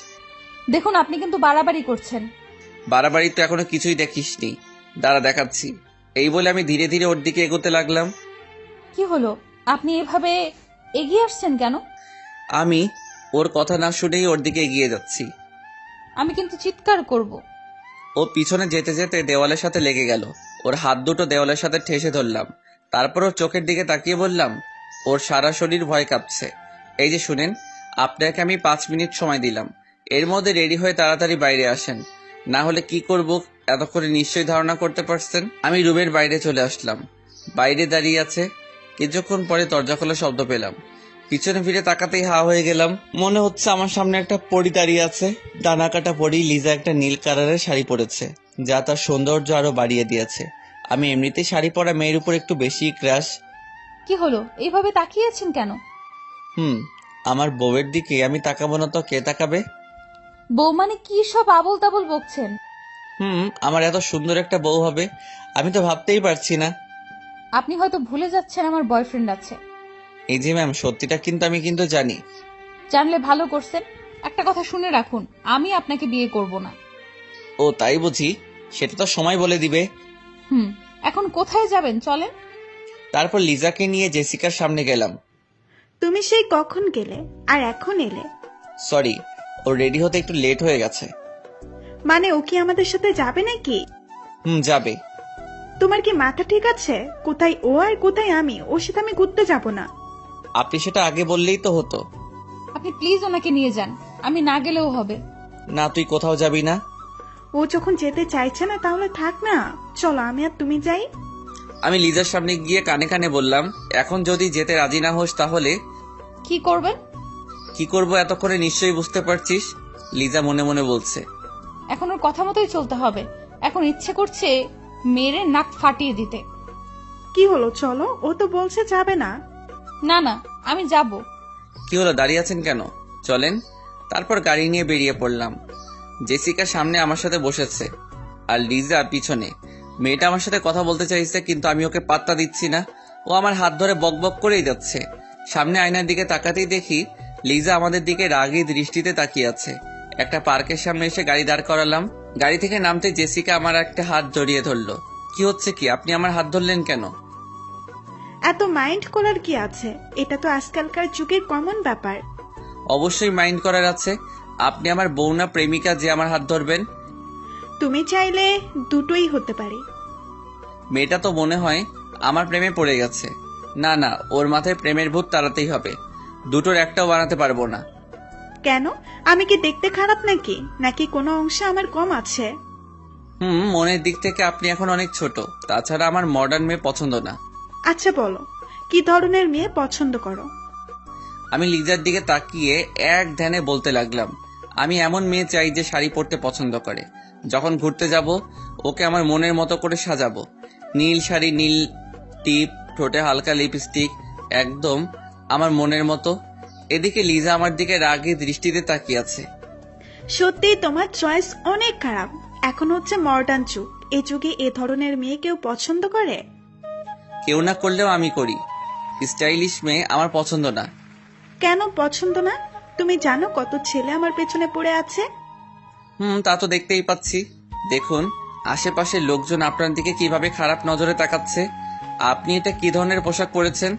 দেখুন, আপনি কিন্তু বাড়াবাড়ি করছেন। বাড়াবাড়ি তো এখনো কিছুই দেখিসনি, দাঁড়া দেখাচ্ছি। এই বলে আমি ধীরে ধীরে ওর দিকে এগোতে লাগলাম। কি হলো, আপনি এভাবে এগিয়ে আসছেন কেন? আমি ওর কথা না শুনেই ওর দিকে এগিয়ে যাচ্ছি। আমি কিন্তু চিৎকার করব। ও পিছনে যেতে যেতে দেওয়ালের সাথে লেগে গেল। ওর হাত দুটো দেওয়ালের সাথে ঠেসে ধরলাম। তারপর ওর চোখের দিকে তাকিয়ে বললাম, ওর সারা শরীর ভয় কাঁপছে। এই যে শুনেন, আপনাকে আমি 5 মিনিট সময় দিলাম, এর মধ্যে রেডি হয়ে তাড়াতাড়ি বাইরে আসেন, না হলে কি করব এতক্ষণে নিশ্চয়ই ধারণা করতে পারছেন। আমি রুমের বাইরে চলে আসলাম। বাইরে দাঁড়িয়ে আছে। কিছুক্ষণ পরে দরজা খোলার শব্দ পেলাম। পিছনে ফিরে তাকাতেই হা হয়ে গেলাম। মনে হচ্ছে আমার সামনে একটা পরী দাঁড়িয়ে আছে। ডানা কাটা পরী। লিজা একটা নীল কালারের শাড়ি পরেছে, যা তার সৌন্দর্য আরো বাড়িয়ে দিয়েছে। আমি এমনিতেই শাড়ি পরা মেয়ের উপর একটু বেশি ক্রাশ। কি হলো, এইভাবে তাকিয়েছেন কেন? আমার বউয়ের দিকে আমি তাকাবো না তো কে তাকাবে? বউ মানে কি সব আবল তাবল বকছেন? আমার এত সুন্দর একটা বউ হবে আমি তো ভাবতেই পারছি না। আপনি হয়তো ভুলে যাচ্ছেন আমার বয়ফ্রেন্ড আছে। এই যে ম্যাম, সত্যিটা কিন্তু আমি কিন্তু জানি। জানলে ভালো করছেন। একটা কথা শুনে রাখুন, আমি আপনাকে বিয়ে করব না। ও তাই বুঝি? সেটা তো সময় বলে দিবে। এখন কোথায় যাবেন, চলেন। তারপর লিজাকে নিয়ে জেসিকার সামনে গেলাম। তুমি সেই কখন গেলে আর এখন এলে? সরি, ও রেডি হতে একটু লেট হয়ে গেছে। মানে ও কি আমাদের সাথে যাবে নাকি? যাবে। তোমার কি মাথা ঠিক আছে? কোথায় ও আর কোথায় আমি? ওর সাথে আমি ঘুরতে যাব না। আপনি সেটা আগে বললেই তো হতো। আপনি প্লিজ ওনাকে নিয়ে যান, আমি না গেলেও হবে। না, তুই কোথাও যাবি না। ও যখন যেতে চাইছে না তাহলে থাক না, চলো আমি আর তুমি যাই। আমি লিজার সামনে গিয়ে কানে কানে বললাম, এখন যদি যেতে রাজি না হোস তাহলে কি করবেন? কি করব এতক্ষণে নিশ্চয়ই বুঝতে পারছিস। লিজা মনে মনে বলছে। এখন ওর কথা মতোই চলতে হবে। এখন ইচ্ছে করছে মেরে নাক ফাটিয়ে দিতে। কি হলো, চলো। ও তো বলছে যাবে না। না না, আমি যাব। কি হলো, দাঁড়িয়ে আছেন কেন? চলেন। তারপর গাড়ি নিয়ে বেরিয়ে পড়লাম। জেসিকা সামনে আমার সাথে বসেছে আর লিজা পিছনে। মেয়েটা আমার সাথে কথা বলতে চাইছে, কিন্তু আমি ওকে পাত্তা দিচ্ছি না। ও আমার হাত ধরে বকবক করেই যাচ্ছে। সামনে আয়নার দিকে তাকাতেই দেখি লিজা আমাদের দিকে রাগী দৃষ্টিতে তাকিয়ে আছে। একটা পার্কের সামনে এসে গাড়ি দাঁড় করালাম। গাড়ি থেকে নামতে জেসিকা আমার একটা হাত জড়িয়ে ধরলো। কি হচ্ছে কি, আপনি আমার হাত ধরলেন কেন? এত মাইন্ড করার কি আছে? এটা তো আজকালকার যুগের কমন ব্যাপার। অবশ্যই মাইন্ড করার আছে। আপনি আমার বউ না প্রেমিকা যে আমার হাত ধরবেন? তুমি চাইলে দুটোই হতে পারে। মেয়েটা তো মনে হয় আমার প্রেমে পড়ে গেছে। না না, ওর মাথায় প্রেমের ভূত তাড়াতেই হবে। দুটোর একটাও বানাতে পারবো না। কেন? আমি কি দেখতে খারাপ নাকি? নাকি কোনো অংশে আমার কম আছে? মনের দিক থেকে আপনি এখন অনেক ছোট। তাছাড়া আমার মডার্ন মেয়ে পছন্দ না। আচ্ছা বলো, কি ধরনের মেয়ে পছন্দ করো? আমি লিজার দিকে তাকিয়ে এক ধ্যানে বলতে লাগলাম, আমি এমন মেয়ে চাই যে শাড়ি পরতে পছন্দ করে। যখন ঘুরতে যাব ওকে আমার মনের মতো করে সাজাবো। নীল শাড়ি, নীল টিপ, ঠোঁটে হালকা লিপস্টিক, একদম আমার মনের মতো। এদিকে লিজা আমার দিকে রাগী দৃষ্টিতে তাকিয়ে আছে। সত্যি তোমার চয়েস অনেক খারাপ। এখন হচ্ছে মডার্ন যুগ, এই যুগে এ ধরনের মেয়ে কেউ পছন্দ করে? কেউ না করলেও আমি করি। স্টাইলিশ মেয়ে আমার পছন্দ না। কেন পছন্দ না? তুমি জানো কত ছেলে আমার পেছনে পড়ে আছে? তা তো দেখতেই পাচ্ছি। দেখুন আশেপাশের লোকজন আপনার দিকে কিভাবে খারাপ নজরে তাকাচ্ছে। আপনি এটা কি ধরনের পোশাক পরেছেন?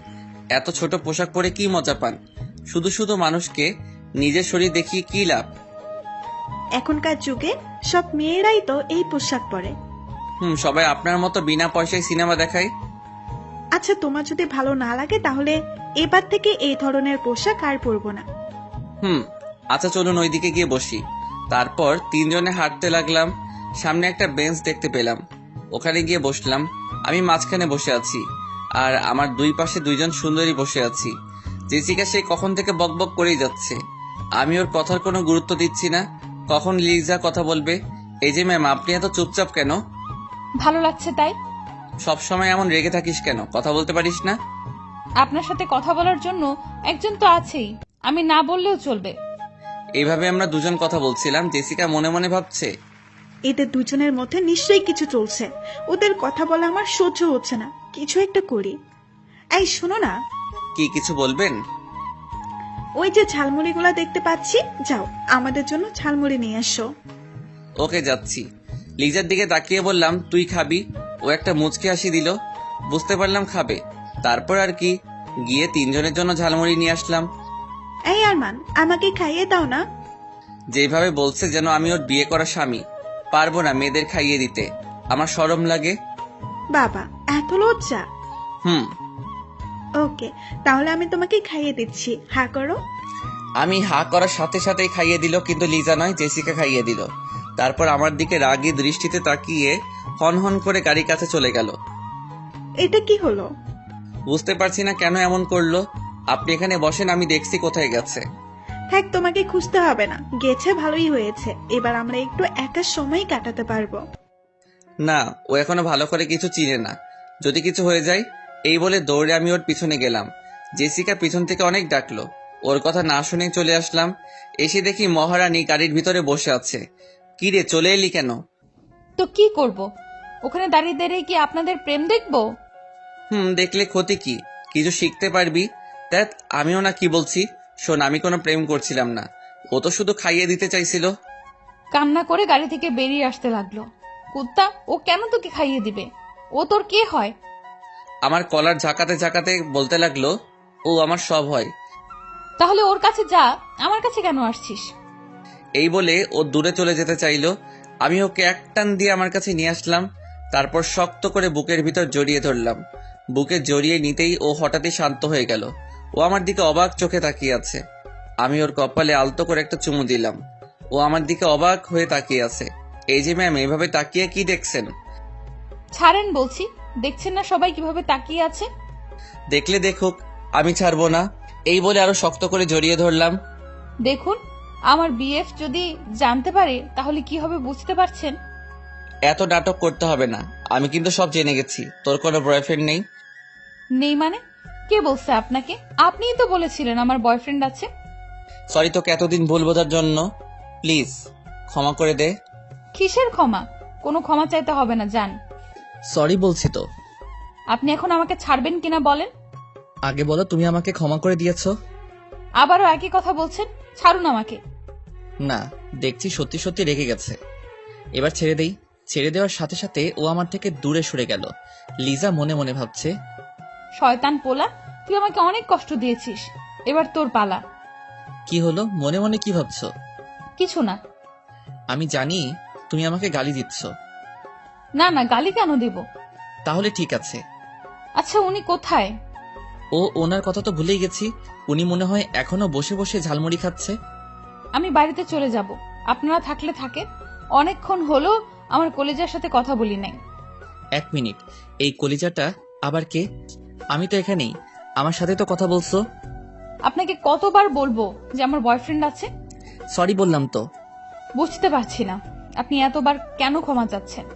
এত ছোট পোশাক পরে কি মজা পান? শুধু শুধু মানুষকে নিজের শরীর দেখিয়ে কি লাভ? এখনকার যুগে সব মেয়েরাই তো এই পোশাক পরে। সবাই আপনার মতো বিনা পয়সায় সিনেমা দেখায়। আচ্ছা, তোমার যদি ভালো না লাগে তাহলে এবার থেকে এই ধরনের পোশাক আর পরবো না। আচ্ছা চলুন ওইদিকে গিয়ে বসি। তারপর তিনজনে হাঁটতে লাগলাম। সামনে একটা বেঞ্চ দেখতে পেলাম, ওখানে গিয়ে বসলাম। আমি মাঝখানে বসে আছি আর আমার দুই পাশে দুইজন সুন্দরী বসে আছি। জেসিকা সে কখন থেকে বকবক করেই যাচ্ছে। আমি ওর কথার কোনো গুরুত্ব দিচ্ছি না। কখন লিজা কথা বলবে? এই যে ম্যাম, আপনি এত চুপচাপ কেন? ভালো লাগছে তাই। সবসময় এমন রেগে থাকিস কেন? কথা বলতে পারিস না? আপনার সাথে কথা বলার জন্য একজন তো আছেই, আমি না বললেও চলবে। এইভাবে আমরা দুজন কথা বলছিলাম। জেসিকা মনে মনে ভাবছে, এদের দুজনের মধ্যে নিশ্চয়ই কিছু চলছে। ওদের কথা বলা আমার সহ্য হচ্ছে না, কিছু একটা করি। এই শোনো না, কি কিছু বলবেন? ওই যে ঝালমুড়িগুলা দেখতে পাচ্ছি, যাও আমাদের জন্য ঝালমুড়ি নিয়ে এসো। ওকে যাচ্ছি। লিজার দিকে তাকিয়ে বললাম, তুই খাবি? ও একটা মুচকি হাসি দিল। বুঝতে পারলাম খাবে। তারপর আর কি, গিয়ে তিনজনের জন্য ঝালমুড়ি নিয়ে আসলাম। এই আরমান, আমাকে খাইয়ে দাও না। যেভাবে বলছে যেন আমি ওর বিয়ে করা স্বামী। পারবো না মেয়েদের খাইয়ে দিতে, আমার শরম লাগে। বাবা, এত লজ্জা? ওকে, তাহলে আমি তোমাকে খাইয়ে দিচ্ছি, হা করো। আমি হা করার সাথে সাথেই খাইয়ে দিল, কিন্তু লিজা নয়, জেসিকা খাইয়ে দিল। তারপর আমার দিকে রাগী দৃষ্টিতে তাকিয়ে হন করে গাড়ির কাছে চলে গেল। এটা কি হলো? বুঝতে পারছি না কেন এমন করলো। আপনি এখানে বসেন, আমি দেখছি কোথায় গেছে। হ্যাঁ, তোমাকে খুঁজতে হবে না, গেছে ভালোই হয়েছে। এবার আমরা একটু একা সময় কাটাতে পারবো। না, ও এখনো ভালো করে কিছু চিনে না, যদি কিছু হয়ে যায়। এই বলে দৌড়ে আমি ওর পিছনে গেলাম। জেসিকা পিছন থেকে অনেক ডাকলো, ওর কথা না শুনে চলে আসলাম। এসে দেখি মহারানী গাড়ির ভিতরে বসে আছে। কি রে, চলে এলি কেন? তো কি করব, ওখানে দাঁড়িয়ে দাঁড়িয়ে কি আপনাদের প্রেম দেখবো? দেখলে ক্ষতি কি? কিছু শিখতে পারবি। দেখ, আমিও না কি বলছি। শোন, আমি কোনো প্রেম করছিলাম না, ও তো শুধু খাইয়ে দিতে চাইছিল। কান্না করে গাড়ি থেকে বেরিয়ে আসতে লাগলো। কুত্তা, ও কেন তোকে খাইয়ে দিবে? ও তোর কে হয়? আমার কলার ঝাঁকাতে ঝাঁকাতে বলতে লাগলো, ও আমার সব হয়। তাহলে ওর কাছে যা, আমার কাছে কেন আসছিস? এই বলে ও দূরে চলে যেতে চাইলো। আমি ওকে এক টান দিয়ে আমার কাছে নিয়ে আসলাম। তারপর শক্ত করে বুকের ভিতর জড়িয়ে ধরলাম। বুকে জড়িয়ে নিতেই ও হঠাৎই শান্ত হয়ে গেল। ও আমার দিকে অবাক চোখে তাকিয়ে আছে। আমি ওর কপালে আলতো করে একটা চুমু দিলাম। ও আমার দিকে অবাক হয়ে তাকিয়ে আছে। এই যে ম্যাম, এইভাবে তাকিয়ে কি দেখছেন? ছাড়েন বলছি, দেখছেন না সবাই কিভাবে তাকিয়ে আছে? দেখলে দেখুক, আমি ছাড়বো না। এই বলে আরো শক্ত করে জড়িয়ে ধরলাম। দেখুন, আমার বিএফ যদি জানতে পারে তাহলে কি হবে বুঝতে পারছেন? এত নাটক করতে হবে না, আমি কিন্তু সব জেনে গেছি। তোর কোনো বয়ফ্রেন্ড নেই? নেই মানে? কে বলছে আপনাকে? আপনিই তো বলেছিলেন আমার বয়ফ্রেন্ড আছে। সরি তোকে এতদিন ভুল বোঝার জন্য। প্লিজ ক্ষমা করে দে। কিসের ক্ষমা? কোনো ক্ষমা চাইতে হবে না, যান। সরি বলছি তো। আপনি এখন আমাকে ছাড়বেন কিনা বলেন? আগে বলো তুমি আমাকে ক্ষমা করে দিয়েছো। আবারও একই কথা বলছেন, ছাড়ুন আমাকে। না, দেখছি সত্যি সত্যি রেগে গেছে। এবার ছেড়ে দেই। ছেড়ে দেওয়ার সাথে সাথে ও আমার থেকে দূরে সরে গেল। লিজা মনে মনে ভাবছে, শয়তান পোলা, তুই আমাকে অনেক কষ্ট দিয়েছিস, এবার তোর পালা। কি হলো, মনে মনে কি ভাবছো? কিছু না। আমি জানি তুমি আমাকে গালি দিচ্ছ। না না, গালি কেন দেব? তাহলে ঠিক আছে। আচ্ছা, উনি কোথায়? ওনার কথা তো ভুলেই গেছি। উনি মনে হয় এখনো বসে বসে ঝালমুড়ি খাচ্ছে। আমি বাড়িতে চলে যাব, আপনারা থাকলে থাকেন। অনেকক্ষণ হলো আমার কলেজার সাথে কথা বলি নাই। 1 মিনিট, এই কলিজাটা আবার কে? আমি তো এখানেই, আমার সাথে তো কথা বলছো। আপনাকে কতবার বলবো যে আমার বয়ফ্রেন্ড আছে? সরি বললাম তো। বুঝতে পারছি না আপনি এতবার কেন ক্ষমা চাচ্ছেন।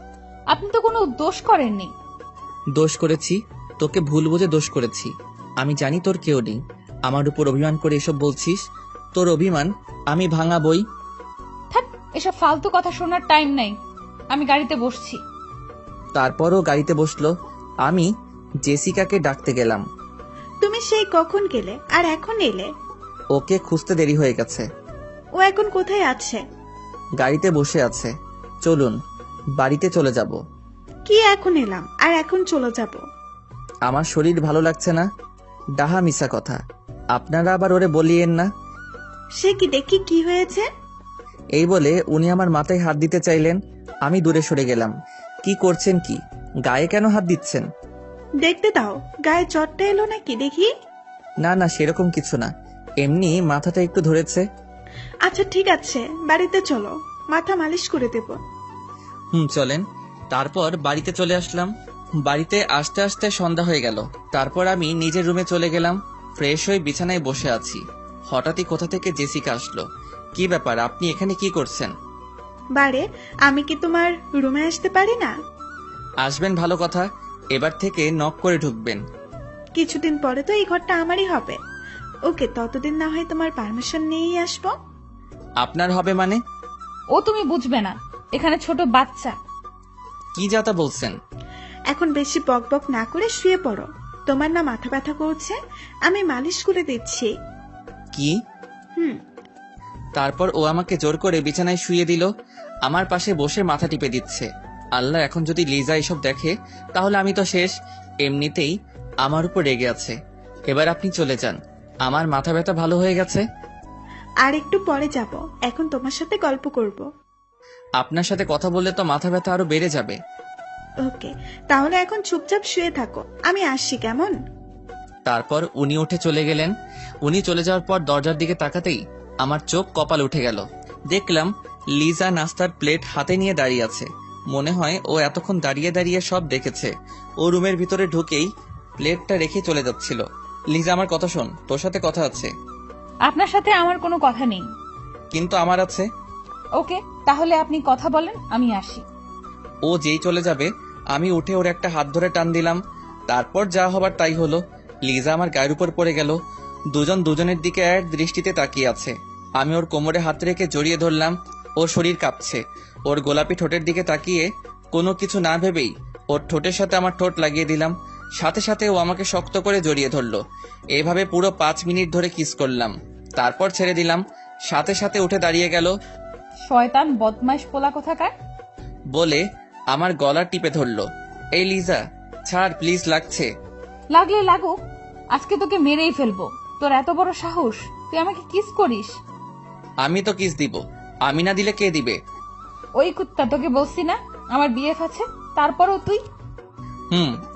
আপনি তো কোনো দোষ করেননি। দোষ করেছি, তোকে ভুল বুঝে দোষ করেছি। আমি জানি তোর কেউ নেই, আমার উপর অভিমান করে এসব বলছিস। তোর অভিমান আমি ভাঙাবই। থাক, এসব ফালতু কথা শোনার টাইম নাই। আমি গাড়িতে বসছি। তারপরও গাড়িতে বসলো। আমি জেসিকাকে ডাকতে গেলাম। তুমি সেই কখন গেলে আর এখন এলে? ওকে খুঁজতে দেরি হয়ে গেছে। ও এখন কোথায় আছে? গাড়িতে বসে আছে। চলুন বাড়িতে চলে যাব। কি এখন এলাম আর এখন চলে যাব? আমার শরীর ভালো লাগছে না। ডাহা মিশা কথা, আপনারা আবার ওরে বলিয়েন না। সে কি দেখি, কি হয়েছে? এই বলে উনি আমার মাথায় হাত দিতে চাইলেন। আমি দূরে সরে গেলাম। কি করছেন কি? গায়ে কেন হাত দিচ্ছেন? দেখতে দাও, গায়ে চটটা এলো নাকি দেখি। না না, সেরকম কিছু না, এমনি মাথাটা একটু ধরেছে। আচ্ছা ঠিক আছে, বাড়িতে চলো, মাথা মালিশ করে দেব। চলেন। তারপর বাড়িতে চলে আসলাম। বাড়িতে আসতে আসতে সন্ধ্যা হয়ে গেল। তারপর আমি নিজের রুমে চলে গেলাম। ফ্রেশ হয়ে বিছানায় বসে আছি। হঠাৎই কোথা থেকে জেসিকা আসলো। কি ব্যাপার, আপনি এখানে কি করছেন? বারে, আমি কি তোমার রুমে আসতে পারি না? আসবেন ভালো কথা, এবার থেকে নক করে ঢুকবেন। কিছুদিন পরে তো এই ঘরটা আমারই হবে। ওকে, ততদিন না হয় তোমার পারমিশন নিয়েই আসবো। আপনার হবে মানে? ও তুমি বুঝবে না, এখানে ছোট বাচ্চা। কি যাতা বলছেন? এখন বেশি বক বক না করে শুয়ে পড়ো। তোমার না মাথা ব্যথা করছে, আমি মালিশ করে দিচ্ছি। কি? হুম। তারপর ও আমাকে জোর করে বিছানায় শুইয়ে দিল। আমার পাশে বসে মাথা টিপে দিচ্ছে। আল্লাহ, এখন যদি লিজা এসব দেখে তাহলে আমি তো শেষ। এমনিতেই আমার উপর রেগে আছে। এবার আপনি চলে যান, আমার মাথা ব্যথা ভালো হয়ে গেছে। আর একটু পরে যাব, এখন তোমার সাথে গল্প করব। আপনার সাথে কথা বললে তো মাথা ব্যথা আরো বেড়ে যাবে। ওকে, তাহলে এখন চুপচাপ শুয়ে থাকো, আমি আসছি, কেমন? তারপর উনি উঠে চলে গেলেন। উনি চলে যাওয়ার পর দরজার দিকে তাকাতেই আমার চোখ কপাল উঠে গেল। দেখলাম লিজা নাস্তার প্লেট হাতে নিয়ে দাঁড়িয়ে আছে। মনে হয় ও এতক্ষণ দাঁড়িয়ে দাঁড়িয়ে সব দেখেছে। ও রুমের ভিতরে ঢুকেই প্লেটটা রেখে চলে যাচ্ছিল। লিজা, আমার কথা শোন, তোর সাথে কথা আছে। আপনার সাথে আমার কোনো কথা নেই। কিন্তু আমার আছে। ওকে, তাহলে আপনি কথা বলেন, আমি আসি। ও যেই চলে যাবে আমি উঠে ওর একটা হাত ধরে টান দিলাম। তারপর যা হবার তাই হলো। লিজা আমার গায়ের উপর পড়ে গেল। দুজন দুজনের দিকে এক দৃষ্টিতে তাকিয়ে আছে। আমি ওর কোমরে হাত রেখে জড়িয়ে ধরলাম। ওর শরীর কাঁপছে। ওর গোলাপি ঠোঁটের দিকে তাকিয়ে কোনো কিছু না ভেবেই ওর ঠোঁটের সাথে আমার ঠোঁট লাগিয়ে দিলাম। সাথে সাথে ও আমাকে শক্ত করে জড়িয়ে ধরলো। এইভাবে পুরো 5 মিনিট ধরে কিস করলাম। তারপর ছেড়ে দিলাম। সাথে সাথে উঠে দাঁড়িয়ে গেল। শয়তান বদমাইশ পোলা কোথাকার বলে আমার গলা টিপে ধরলো। এই লিজা, ছাড় প্লিজ, লাগছে। লাগলে লাগুক, আজকে তোকে মেরেই ফেলবো। তোর এত বড় সাহস, তুই আমাকে কিস করিস? আমি তো কিস দিব, আমি না দিলে কে দিবে? ওই কুত্তা, তোকে বলছি না আমার বিএফ আছে, তারপরও তুই?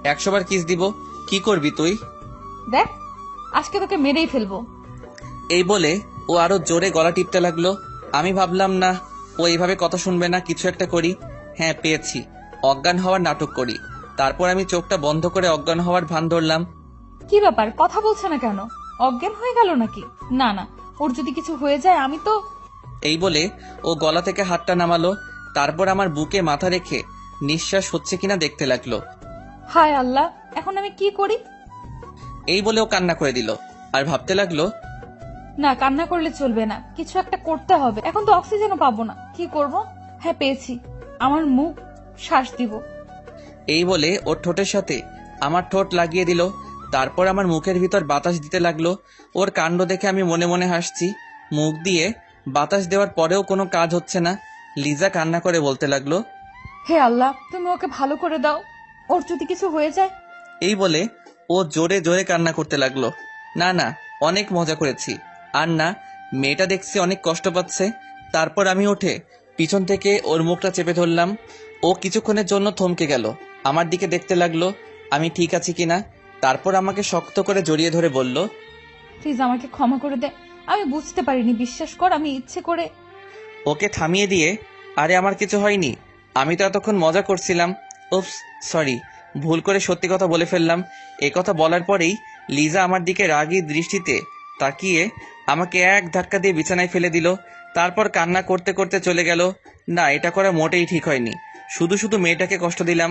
100 বার কিস দিব। কি করবি তুই? দেখ, আজকে তোকে মেরেই ফেলবো। এই বলে ও আরো জোরে গলা টিপতে লাগলো। আমি ভাবলাম না, ও এইভাবে কথা শুনবে না, কিছু একটা করি। হ্যাঁ, পেয়েছি, অজ্ঞান হওয়ার নাটক করি। তারপর আমি চোখটা বন্ধ করে অজ্ঞান হওয়ার ভান ধরলাম। কি ব্যাপার, কথা বলছে না কেন? অজ্ঞান হয়ে গেল নাকি? না না, ওর যদি কিছু হয়ে যায় আমি তো। এই বলে ও গলা থেকে হাতটা নামালো। তারপর আমার বুকে মাথা রেখে নিঃশ্বাস হচ্ছে কিনা দেখতে লাগলো। হায় আল্লাহ, এখন আমি কি করি? এই বলে ও কান্না করে দিল। আর ভাবতে লাগলো, না, কান্না করলে চলবে না, কিছু একটা করতে হবে। এখন তো অক্সিজেনও পাবো না, কি করব? হ্যাঁ, পেয়েছি, আমার মুখ শ্বাস দিব। এই বলে ওর ঠোঁটের সাথে আমার ঠোঁট লাগিয়ে দিল। তারপর আমার মুখের ভিতর বাতাস দিতে লাগলো। ওর কাণ্ড দেখে আমি মনে মনে হাসছি। মুখ দিয়ে বাতাস দেওয়ার পরেও কোনো কাজ হচ্ছে না। লিজা কান্না করে বলতে লাগলো, হে আল্লাহ, তুমি ওকে ভালো করে দাও, ওর যদি কিছু হয়ে যায়। এই বলে ও জোরে জোরে কান্না করতে লাগলো। না না, অনেক মজা করেছি। আর না, মেয়েটা দেখছি অনেক কষ্ট পাচ্ছে। তারপর আমি উঠে পিছন থেকে ওর মুখটা চেপে ধরলাম। ও কিছুক্ষণের জন্য থমকে গেল, আমার দিকে দেখতে লাগলো আমি ঠিক আছি কিনা। তারপর আমাকে শক্ত করে জড়িয়ে ধরে বলল, প্লিজ আমাকে ক্ষমা করে দে, আমি বুঝতে পারিনি, বিশ্বাস কর আমি ইচ্ছে করে। ওকে থামিয়ে দিয়ে, আরে আমার কিছু হয়নি, আমি তো এতক্ষণ মজা করছিলাম। উপস, সরি, ভুল করে সত্যি কথা বলে ফেললাম। এ কথা বলার পরেই লিজা আমার দিকে রাগী দৃষ্টিতে তাকিয়ে আমাকে এক ধাক্কা দিয়ে বিছানায় ফেলে দিল। তারপর কান্না করতে করতে চলে গেল। না, এটা করা মোটেই ঠিক হয়নি। শুধু শুধু মেয়েটাকে কষ্ট দিলাম।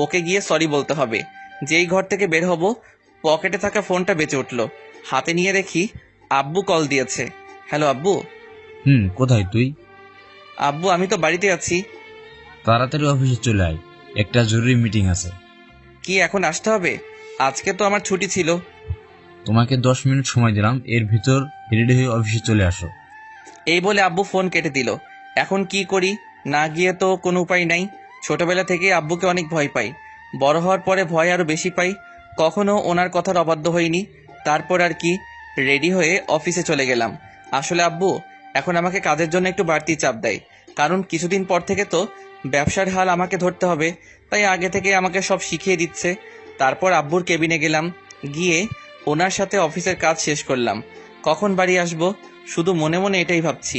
ওকে গিয়ে সরি বলতে হবে। যেই ঘর থেকে বের হব, পকেটে থাকা ফোনটা বেঁচে উঠল। হাতে নিয়ে দেখি আব্বু কল দিয়েছে। হ্যালো আব্বু। কোথায় তুই? আব্বু, আমি তো বাড়িতে আছি। তাড়াতাড়ি অফিসে চলে আয়, একটা জরুরি মিটিং আছে। কি এখন আসতে হবে? আজকে তো আমার ছুটি ছিল। তোমাকে 10 মিনিট সময় দিলাম, এর ভিতর রেডি হয়ে অফিসে চলে আসো। এই বলে আব্বু ফোন কেটে দিল। এখন কি করি? না গিয়ে তো কোনো উপায় নাই। ছোটবেলা থেকে আব্বুকে অনেক ভয় পাই, বড় হওয়ার পরে ভয় আরো বেশি পাই। কখনো ওনার কথার অবাধ্য হইনি। তারপর আর কি, রেডি হয়ে অফিসে চলে গেলাম। আসলে আব্বু এখন আমাকে কাজের জন্য একটু বাড়তি চাপ দেয়, কারণ কিছুদিন পর থেকে তো ব্যবসার হাল আমাকে ধরতে হবে। তাই আগে থেকে আমাকে সব শিখিয়ে দিচ্ছে। তারপর আব্বুর কেবিনে গেলাম, গিয়ে ওনার সাথে অফিসের কাজ শেষ করলাম। কখন বাড়ি আসবো শুধু মনে মনে এটাই ভাবছি।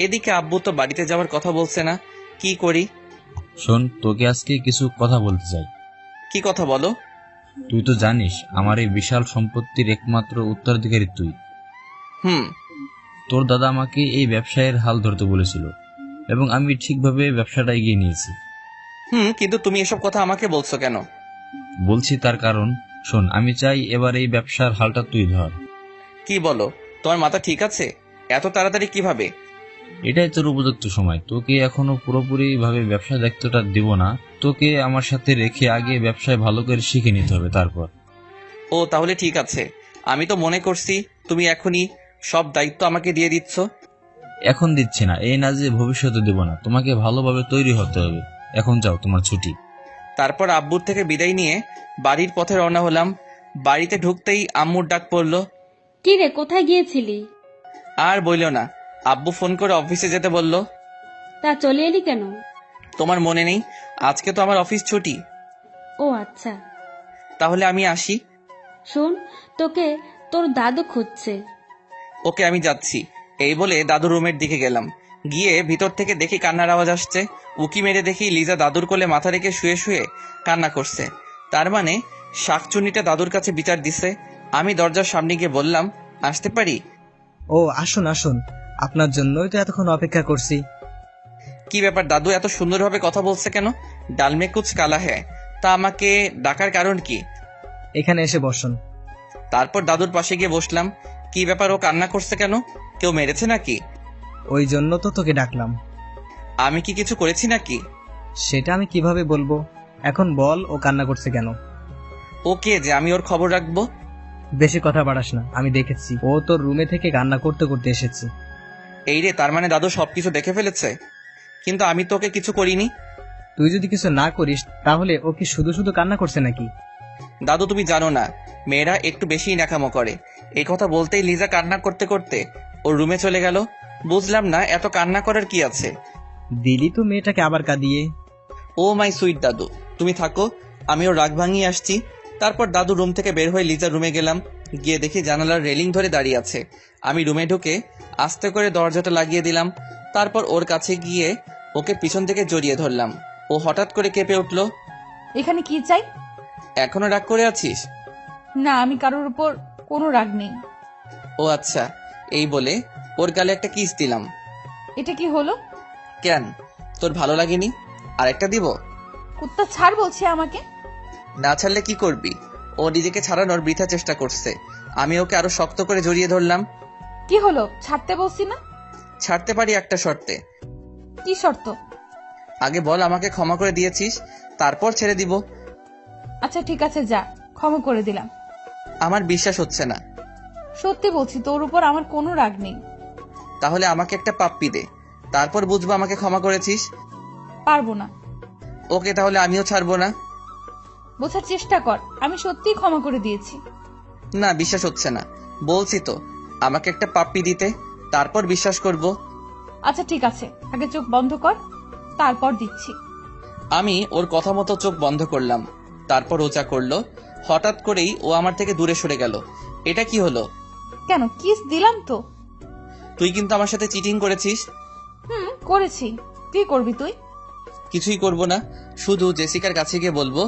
এদিকে আব্বু তো বাড়িতে যাওয়ার কথা বলছে না, কি করি? শোন, তোকে আজকে কিছু কথা বলতে চাই। কি কথা বলো? তুই তো জানিস আমার এই বিশাল সম্পত্তির একমাত্র উত্তরাধিকারী তুই। তোর দাদা আমাকে এই ব্যবসায়ের হাল ধরতে বলেছিল এবং আমি ঠিকভাবে ব্যবসাটা এগিয়ে নিয়েছি। কিন্তু তুমি এসব কথা আমাকে বলছো কেন? বলছি তার কারণ, শোন, আমি চাই এবার এই ব্যবসার হালটা তুই ধর। কি বলো? তোমার মাথা ঠিক আছে? এত তাড়াতাড়ি কিভাবে? এটাই তোর উপযুক্ত সময়। তোকে এখনো পুরোপুরি ভাবে ব্যবসা দায়িত্বটা দিব না, তোকে আমার সাথে রেখে আগে ব্যবসায় ভালো করে শিখে নিতে হবে তারপর। ও তাহলে ঠিক আছে। আমি তো মনে করছি তুমি এখনই সব দায়িত্ব আমাকে দিয়ে দিচ্ছ। এখন দিচ্ছি না, এই না যে ভবিষ্যতে দেব না। তোমাকে ভালোভাবে তৈরি হতে হবে। এখন যাও, তোমার ছুটি। তারপর আব্বুর থেকে বিদায় নিয়ে বাড়ির পথে রওনা হলাম। বাড়িতে ঢুকতেই আম্মুর ডাক পড়লো। কি রে, কোথায় গিয়েছিলি? আর বইলো না, আব্বু ফোন করে অফিসে যেতে বলল। তা চলে এলি কেন? তোমার মনে নেই আজকে তো আমার অফিস ছুটি? ও আচ্ছা। তাহলে আমি আসি। শোন, তোকে তোর দাদু খুঁজছে। ওকে, আমি যাচ্ছি। এই বলে দাদুর রুমের দিকে গেলাম। গিয়ে ভিতর থেকে দেখি কান্নার আওয়াজ আসছে। উকি মেরে দেখি লিজা দাদুর কোলে মাথা রেখে শুয়ে শুয়ে কান্না করছে। তার মানে শাকচুনিটা দাদুর কাছে বিচার দিছে। আমি দরজার সামনে গিয়ে বললাম, আসতে পারি? ও আসুন আসুন, আপনার জন্যই তো এতক্ষণ অপেক্ষা করছি। কি ব্যাপার, দাদু এত সুন্দরভাবে কথা বলছে কেন? ডালমে কুচ কালা হ্যাঁ। তা আমাকে ডাকার কারণ কি? এখানে এসে বসুন। তারপর দাদুর পাশে গিয়ে বসলাম। কি ব্যাপার, ও কান্না করছে কেন? কেউ মেরেছে নাকি? ওই জন্য তো তোকে ডাকলাম। আমি কি কিছু করেছি নাকি? সেটা আমি কিভাবে বলবো? এখন বল, ও কান্না করছে কেন? ও কে যে আমি ওর খবর রাখবো? বেশি কথা বাড়াস না, আমি দেখেছি ও তোর রুমে থেকে কান্না করতে করতে এসেছে। এই রে, তার মানে দাদু সবকিছু দেখে ফেলেছে। কিন্তু আমি তোকে কিছু করিনি। তুই যদি কিছু না করিস তাহলে ও কি শুধু শুধু কান্না করছে নাকি? দাদু তুমি জানো না, মেয়েরা একটু বেশিই ন্যাকামো করে। এই কথা বলতেই লিজা কান্না করতে করতে ওর রুমে চলে গেল। বুঝলাম না এত কান্না করার কি আছে। দিলি তো মেয়েটাকে আবার কাঁদিয়ে। ও মাই সুইট দাদু, তুমি থাকো, আমি ওর রাগ ভাঙিয়ে আসছি। তারপর দাদু রুম থেকে বের হয়ে লিজার রুমে গেলাম। গিয়ে দেখি জানালার রেলিং ধরে দাঁড়িয়ে আছে। আমি রুমে ঢুকে আস্তে করে দরজাটা লাগিয়ে দিলাম। তারপর ওর কাছে গিয়ে ওকে পিছন থেকে জড়িয়ে ধরলাম। ও হঠাৎ করে কেঁপে উঠল। এখানে কি চাই? এখনো রাগ করে আছিস? না, আমি কারোর উপর কোনো রাগ নেই। ও আচ্ছা, এই বলে ওর গালে একটা কিস দিলাম। এটা কি হলো? কেন, তোর ভালো লাগেনি? আর একটা দিব? কুত্তা ছাড় বলছে আমাকে। না ছাড়লে কি করবি? ও নিজেকে ছাড়ানোর বৃথা চেষ্টা করছে। আমি ওকে আরো শক্ত করে জড়িয়ে ধরলাম। কি হলো? ছাড়তে বলছি না? ছাড়তে পারি একটা শর্তে। কি শর্ত? আগে বল আমাকে ক্ষমা করে দিয়েছিস, তারপর ছেড়ে দিব। আচ্ছা ঠিক আছে, যা, ক্ষমা করে দিলাম। আমার বিশ্বাস হচ্ছে না। সত্যি বলছি, তোর উপর আমার কোনো রাগ নেই। তাহলে আমাকে একটা পাপ্পি দে, তারপর বুঝবো আমাকে ক্ষমা করেছিস। পারবো না। ওকে, তাহলে আমিও ছাড়বো না। বোঝার চেষ্টা কর, আমি সত্যিই ক্ষমা করে দিয়েছি। না, বিশ্বাস হচ্ছে না। বলছি তো আমাকে একটা পাপ্পি দিতে, তারপর বিশ্বাস করব। আচ্ছা ঠিক আছে, আগে চোখ বন্ধ কর, তারপর দিচ্ছি। আমি ওর কথা মতো চোখ বন্ধ করলাম, তারপর ও যা করলো। হঠাৎ করেই ও আমার থেকে দূরে সরে গেল। এটা কি হলো? কেন, কিস দিলাম তো। তুই কিন্তু আমার সাথে চিটিং করেছিস। করেছি। কি করবি তুই? কিছুই করব না, শুধু জেসিকার কাছে গিয়ে বলবো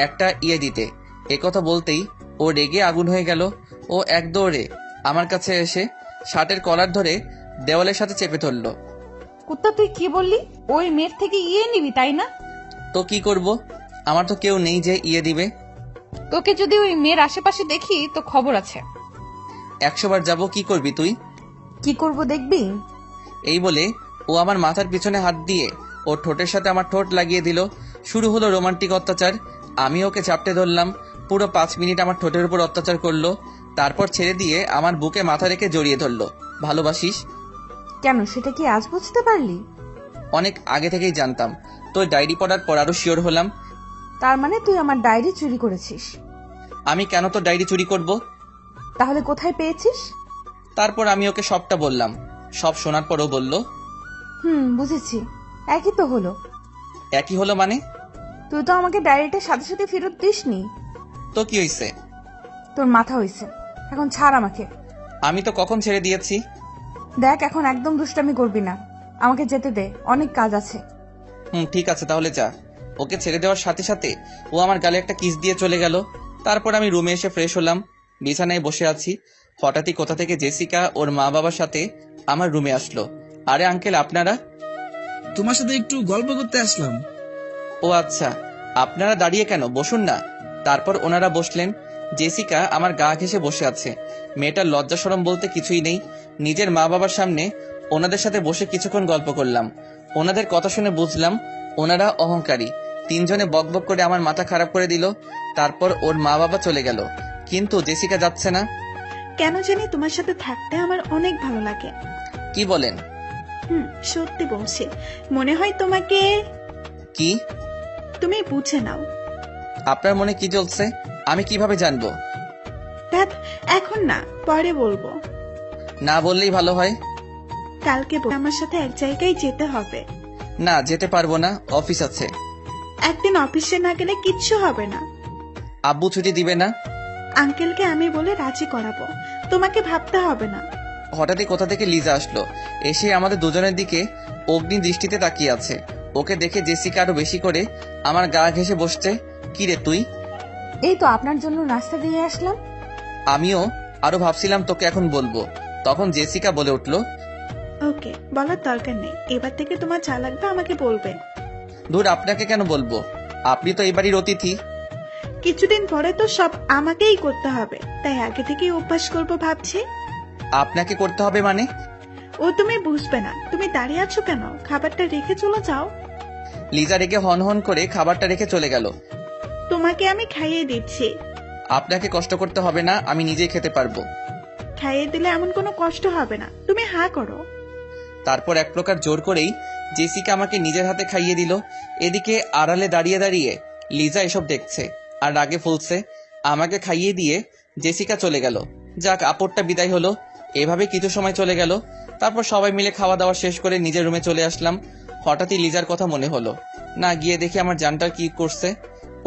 একটা ইয়ে দিতে। একথা বলতেই ও রেগে আগুন হয়ে গেল। ও এক দৌড়ে আমার কাছে এসে শার্টের কলার ধরে দেওয়ালের সাথে চেপে ধরলো। কুত্তা, তুই কি বললি? ওই মেয়ের থেকে ইয়ে নিবি, তাই না? তো কি করব, আমার তো কেউ নেই যে ইয়ে দিবে। তোকে যদি ওই মেয়ের আশেপাশে দেখি তো খবর আছে। 100 বার যাবো, কি করবি তুই? কি করব দেখবি। এই বলে ও আমার মাথার পিছনে হাত দিয়ে ওর ঠোঁটের সাথে আমার ঠোঁট লাগিয়ে দিল। শুরু হলো রোমান্টিক অত্যাচার। আমি ওকে চাপটে ধরলাম। পুরো 5 মিনিট আমার ঠোঁটের উপর অত্যাচার করলো, তারপর ছেড়ে দিয়ে আমার বুকে মাথা রেখে জড়িয়ে ধরলো। ভালোবাসিস? কেন, সেটা কি আজ বুঝতে পারলি? অনেক আগে থেকেই জানতাম। তোর ডায়েরি পড়ার পর আরো শিওর হলাম। তার মানে তুই আমার ডায়েরি চুরি করেছিস? আমি কেন তোর ডায়েরি চুরি করব? তাহলে কোথায় পেয়েছিস? তারপর আমি ওকে সবটা বললাম। সব শোনার পর ও বলল, বুঝেছি, একই তো হলো। একই হলো মানে? তুই তো আমাকে ডায়েরিটা সাথে সাথে ফেরত দিসনি। তো কি হয়েছে? তোর মাথা হয়েছে, এখন ছাড় আমাকে। আমি তো কখন ছেড়ে দিয়েছি। দেখ, এখন একদম দুষ্টামি করবি না, আমাকে যেতে দে, অনেক কাজ আছে। ঠিক আছে, তাহলে যা। ওকে ছেড়ে দেওয়ার সাথে সাথে ও আমার গালে একটা কিস দিয়ে চলে গেল। তারপর আমি রুমে এসে ফ্রেশ হলাম, বিছানায় বসে আছি। হঠাৎই কোথা থেকে জেসিকা ওর মা বাবার সাথে আমার রুমে আসলো। আরে আঙ্কেল, আপনারা? তোমার সাথে একটু গল্প করতে আসলাম। ও আচ্ছা, আপনারা দাঁড়িয়ে কেন, বসুন না। তারপর ওনারা বসলেন। জেসিকা আমার গা ঘেঁষে বসে আছে। মেয়েটার লজ্জা শরম বলতে কিছুই নেই। নিজের মা বাবার সামনে ওনাদের সাথে বসে কিছুক্ষণ গল্প করলাম। ওনাদের কথা শুনে বুঝলাম ওনারা অহংকারী। 3 জনে বকবক করে আমার মাথা খারাপ করে দিল। তারপর ওর মা বাবা চলে গেল, কিন্তু জেসিকা যাচ্ছে না। কেন জানি তোমার সাথে থাকতে আমার অনেক ভালো লাগে। কি বলেন? সত্যি বলছি, মনে হয় তোমাকে। কি? তুমি বুঝে নাও। আপনার মনে কি চলছে আমি কিভাবে জানবো? ধ্যাৎ, এখন না, পরে বলবো। না বললেই ভালো হয়। কালকে আমার সাথে এক জায়গায় যেতে হবে। না, যেতে পারবো না, অফিস আছে। একদিন অফিসে না গেলে কিচ্ছু হবে না। আব্বু ছুটি দিবে না? আঙ্কেলকে আমি বলে রাজি করাবো, তোমাকে ভাবতে হবে না। হঠাৎই কোথা থেকে লিজা আসলো, এসে আমাদের দুজনের দিকে অগ্নি দৃষ্টিতে তাকিয়ে আছে। ওকে দেখে জেসিকা আরো বেশি করে আমার গা ঘেঁষে বসছে। কি রে তুই? এই তো আপনার জন্য নাস্তা দিয়ে আসলাম। আমিও আরো ভাবছিলাম তোকে এখন বলবো, তখন জেসিকা বলে উঠলো, ওকে, বলার দরকার নেই। এবার থেকে তোমার যা লাগবে আমাকে বলবে। ধুর, আপনাকে কেন বলবো, আপনি তো এই বাড়ির অতিথি। কিছুদিন পরে তো সব আমাকেই করতে হবে, তাই আগে থেকেই অভ্যাস করবো ভাবছি। আপনাকে করতে হবে মানে? ও তুমি বুঝবে না। তুমি দাঁড়িয়ে আছো কেন? খাবারটা রেখে চলে যাও। লিজা রেখে হন হন করে খাবারটা রেখে চলে গেল। তোমাকে আমি খাইয়ে দিচ্ছি। আপনাকে কষ্ট করতে হবে না, আমি নিজেই খেতে পারবো। খাইয়ে দিলে এমন কোনো কষ্ট হবে না, তুমি হা করো। তারপর এক প্রকার জোর করেই জেসিকা আমাকে নিজের হাতে খাইয়ে দিল। এদিকে আড়ালে দাঁড়িয়ে দাঁড়িয়ে লিজা এসব দেখছে আর রাগে ফুলছে। আমাকে খাইয়ে দিয়ে জেসিকা চলে গেল। যাক, আপদটা বিদায় হলো। এভাবে কিছু সময় চলে গেল। তারপর সবাই মিলে খাওয়া দাওয়া শেষ করে নিজের রুমে চলে আসলাম। হঠাৎই লিজার কথা মনে হলো। না, গিয়ে দেখি আমার জানটার কি করছে।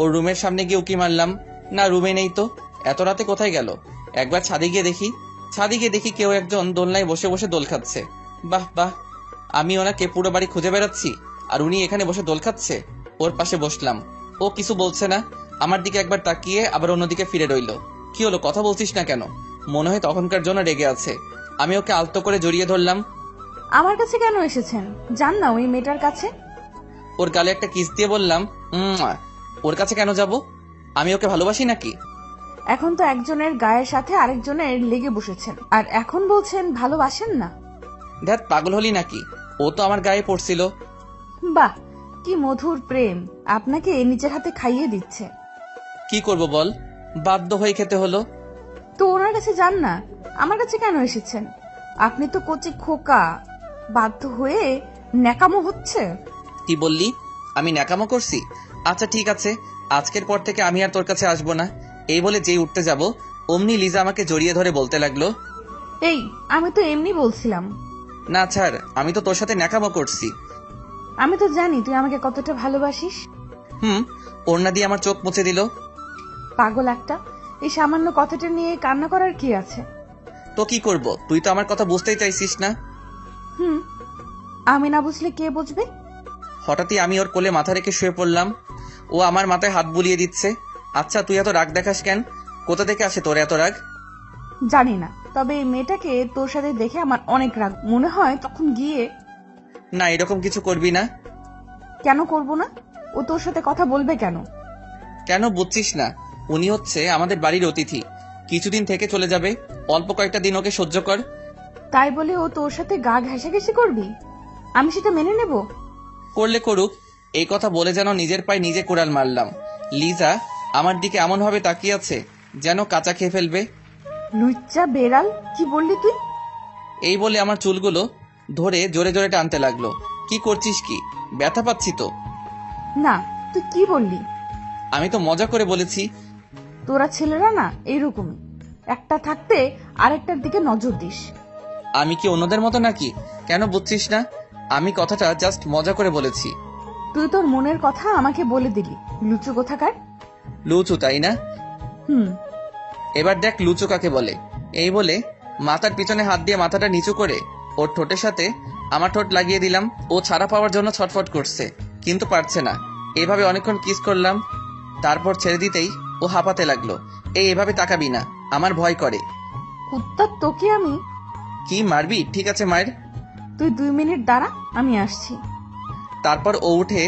ওর রুমের সামনে গিয়ে উকি মারলাম, না রুমে নেই তো। এত রাতে কোথায় গেল? একবার ছাদে গিয়ে দেখি কেউ একজন দোলনায় বসে বসে দোল খাচ্ছে। বাহ বাহ, আমি ওনাকে পুরো বাড়ি খুঁজে বেড়াচ্ছি আর উনি এখানে বসে দোল খাচ্ছে। ওর পাশে বসলাম। ও কিছু বলছে না, আমার দিকে একবার তাকিয়ে আবার অন্যদিকে ফিরে রইল। কি হলো, কথা বলছিস না কেন? মনে হয় তখনকার জন্য রেগে আছে। আমি ওকে আলতো করে জড়িয়ে ধরলাম। আমার কাছে কেন এসেছেন? যান না ওই মেয়েটার কাছে। ওর গালে একটা কিস দিয়ে বললাম, ওর কাছে কেন যাব? আমি ওকে ভালোবাসি নাকি? এখন তো একজনের গায়ের সাথে আরেকজনের লেগে বসেছেন, আর এখন বলছেন ভালোবাসেন না। ধ্যাত, পাগল হলি নাকি? ও তো আমার গায়ে পড়ছিল। বাহ, কি মধুর প্রেম! আপনাকে নিজের হাতে খাইয়ে দিচ্ছে। কি করব বল, বাধ্য হয়ে খেতে হলো। তো ওনার কাছে যান না, আমার কাছে কেন এসেছেন? আপনি তো কচি খোকা, বাধ্য হয়ে ন্যাকামো হচ্ছে। কি বললি? আমি ন্যাকামো করছি? আচ্ছা ঠিক আছে, আজকের পর থেকে আমি আর তোর কাছে আসবো না। এই বলে যেই উঠতে যাব অমনি লিজা আমাকে জড়িয়ে ধরে বলতে লাগলো, এই আমি তো এমনি বলছিলাম। না ছাড়, আমি তো তোর সাথে ন্যাকামো করছি। আমি তো জানি তুই আমাকে কতটা ভালোবাসিস। ওড়না দিয়ে আমার চোখ মুছে দিল। পাগল একটা, এই সামান্য কথাটা নিয়ে কান্না করার কি আছে? তো কি করব, তুই তো আমার কথা বুঝতেই চাইছিস না। আমি না বুঝলে কে বুঝবে? হঠাৎই আমি ওর কোলে মাথা রেখে শুয়ে পড়লাম। ও আমার মাথায় হাত বুলিয়ে দিচ্ছে। আচ্ছা, তুই এত রাগ দেখাস কেন? কোথা থেকে আসে তোর এত রাগ? জানি না, তবে এই মেয়েটাকে তোর সাথে দেখে আমার অনেক রাগ মনে হয়। তখন গিয়ে না, এরকম কিছু করবি না। কেন করব না? ও তোর সাথে কথা বলবে কেন? কেন বুঝছিস না? উনি হচ্ছে আমাদের বাড়ির অতিথি, কিছুদিন থেকে চলে যাবে। অল্প কয়েকটা দিন ওকে সহ্য কর। তাই বলে ও তোর সাথে গা ঘেঁষাঘেঁষি করবি? আমি সেটা মেনে নেব? করলে করুক, এই কথা বলে যেন নিজের পায়ে নিজে কোড়াল মারলাম। লিজা আমার দিকে এমন ভাবে তাকিয়ে আছে যেন কাঁচা খেয়ে ফেলবে। লুচ্চা বেড়াল, কি বললি তুই? এই বলে আমার চুলগুলো ধরে জোরে জোরে টানতে লাগলো। কি করছিস কি? ব্যথা পাচ্ছি তো। না, তুই কি বললি? আমি তো মজা করে বলেছি। তোরা ছেলেরা না এইরকমই, একটা থাকতে আরেকটার দিকে নজর দিস। আমি কি অন্যদের মতো নাকি? কেন বুঝছিস না? আমি কথাটা জাস্ট মজা করে বলেছি। তুই তোর মনের কথা আমাকে বলে দিলি, লুচু কোথাকার। লুচু, তাই না? হুম। এবার দেখ লুচু কাকে বলে। এই বলে মাথার পিছনে হাত দিয়ে মাথাটা নিচু করে ওর ঠোঁটের সাথে আমার ঠোঁট লাগিয়ে দিলাম। ও ছাড়া পাওয়ার জন্য ছটফট করছে, কিন্তু পারছে না। এভাবে অনেকক্ষণ কিস করলাম। তারপর ছেড়ে দিতেই ও হাঁপাতে লাগলো। এভাবে তাকাবি না, আমার ভয় করে। কুত্তা, তোকে আমি। কি মারবি? ঠিক আছে মায়ের। তুই 2 মিনিট দাঁড়া, আমি আসছি। তারপর ও উঠে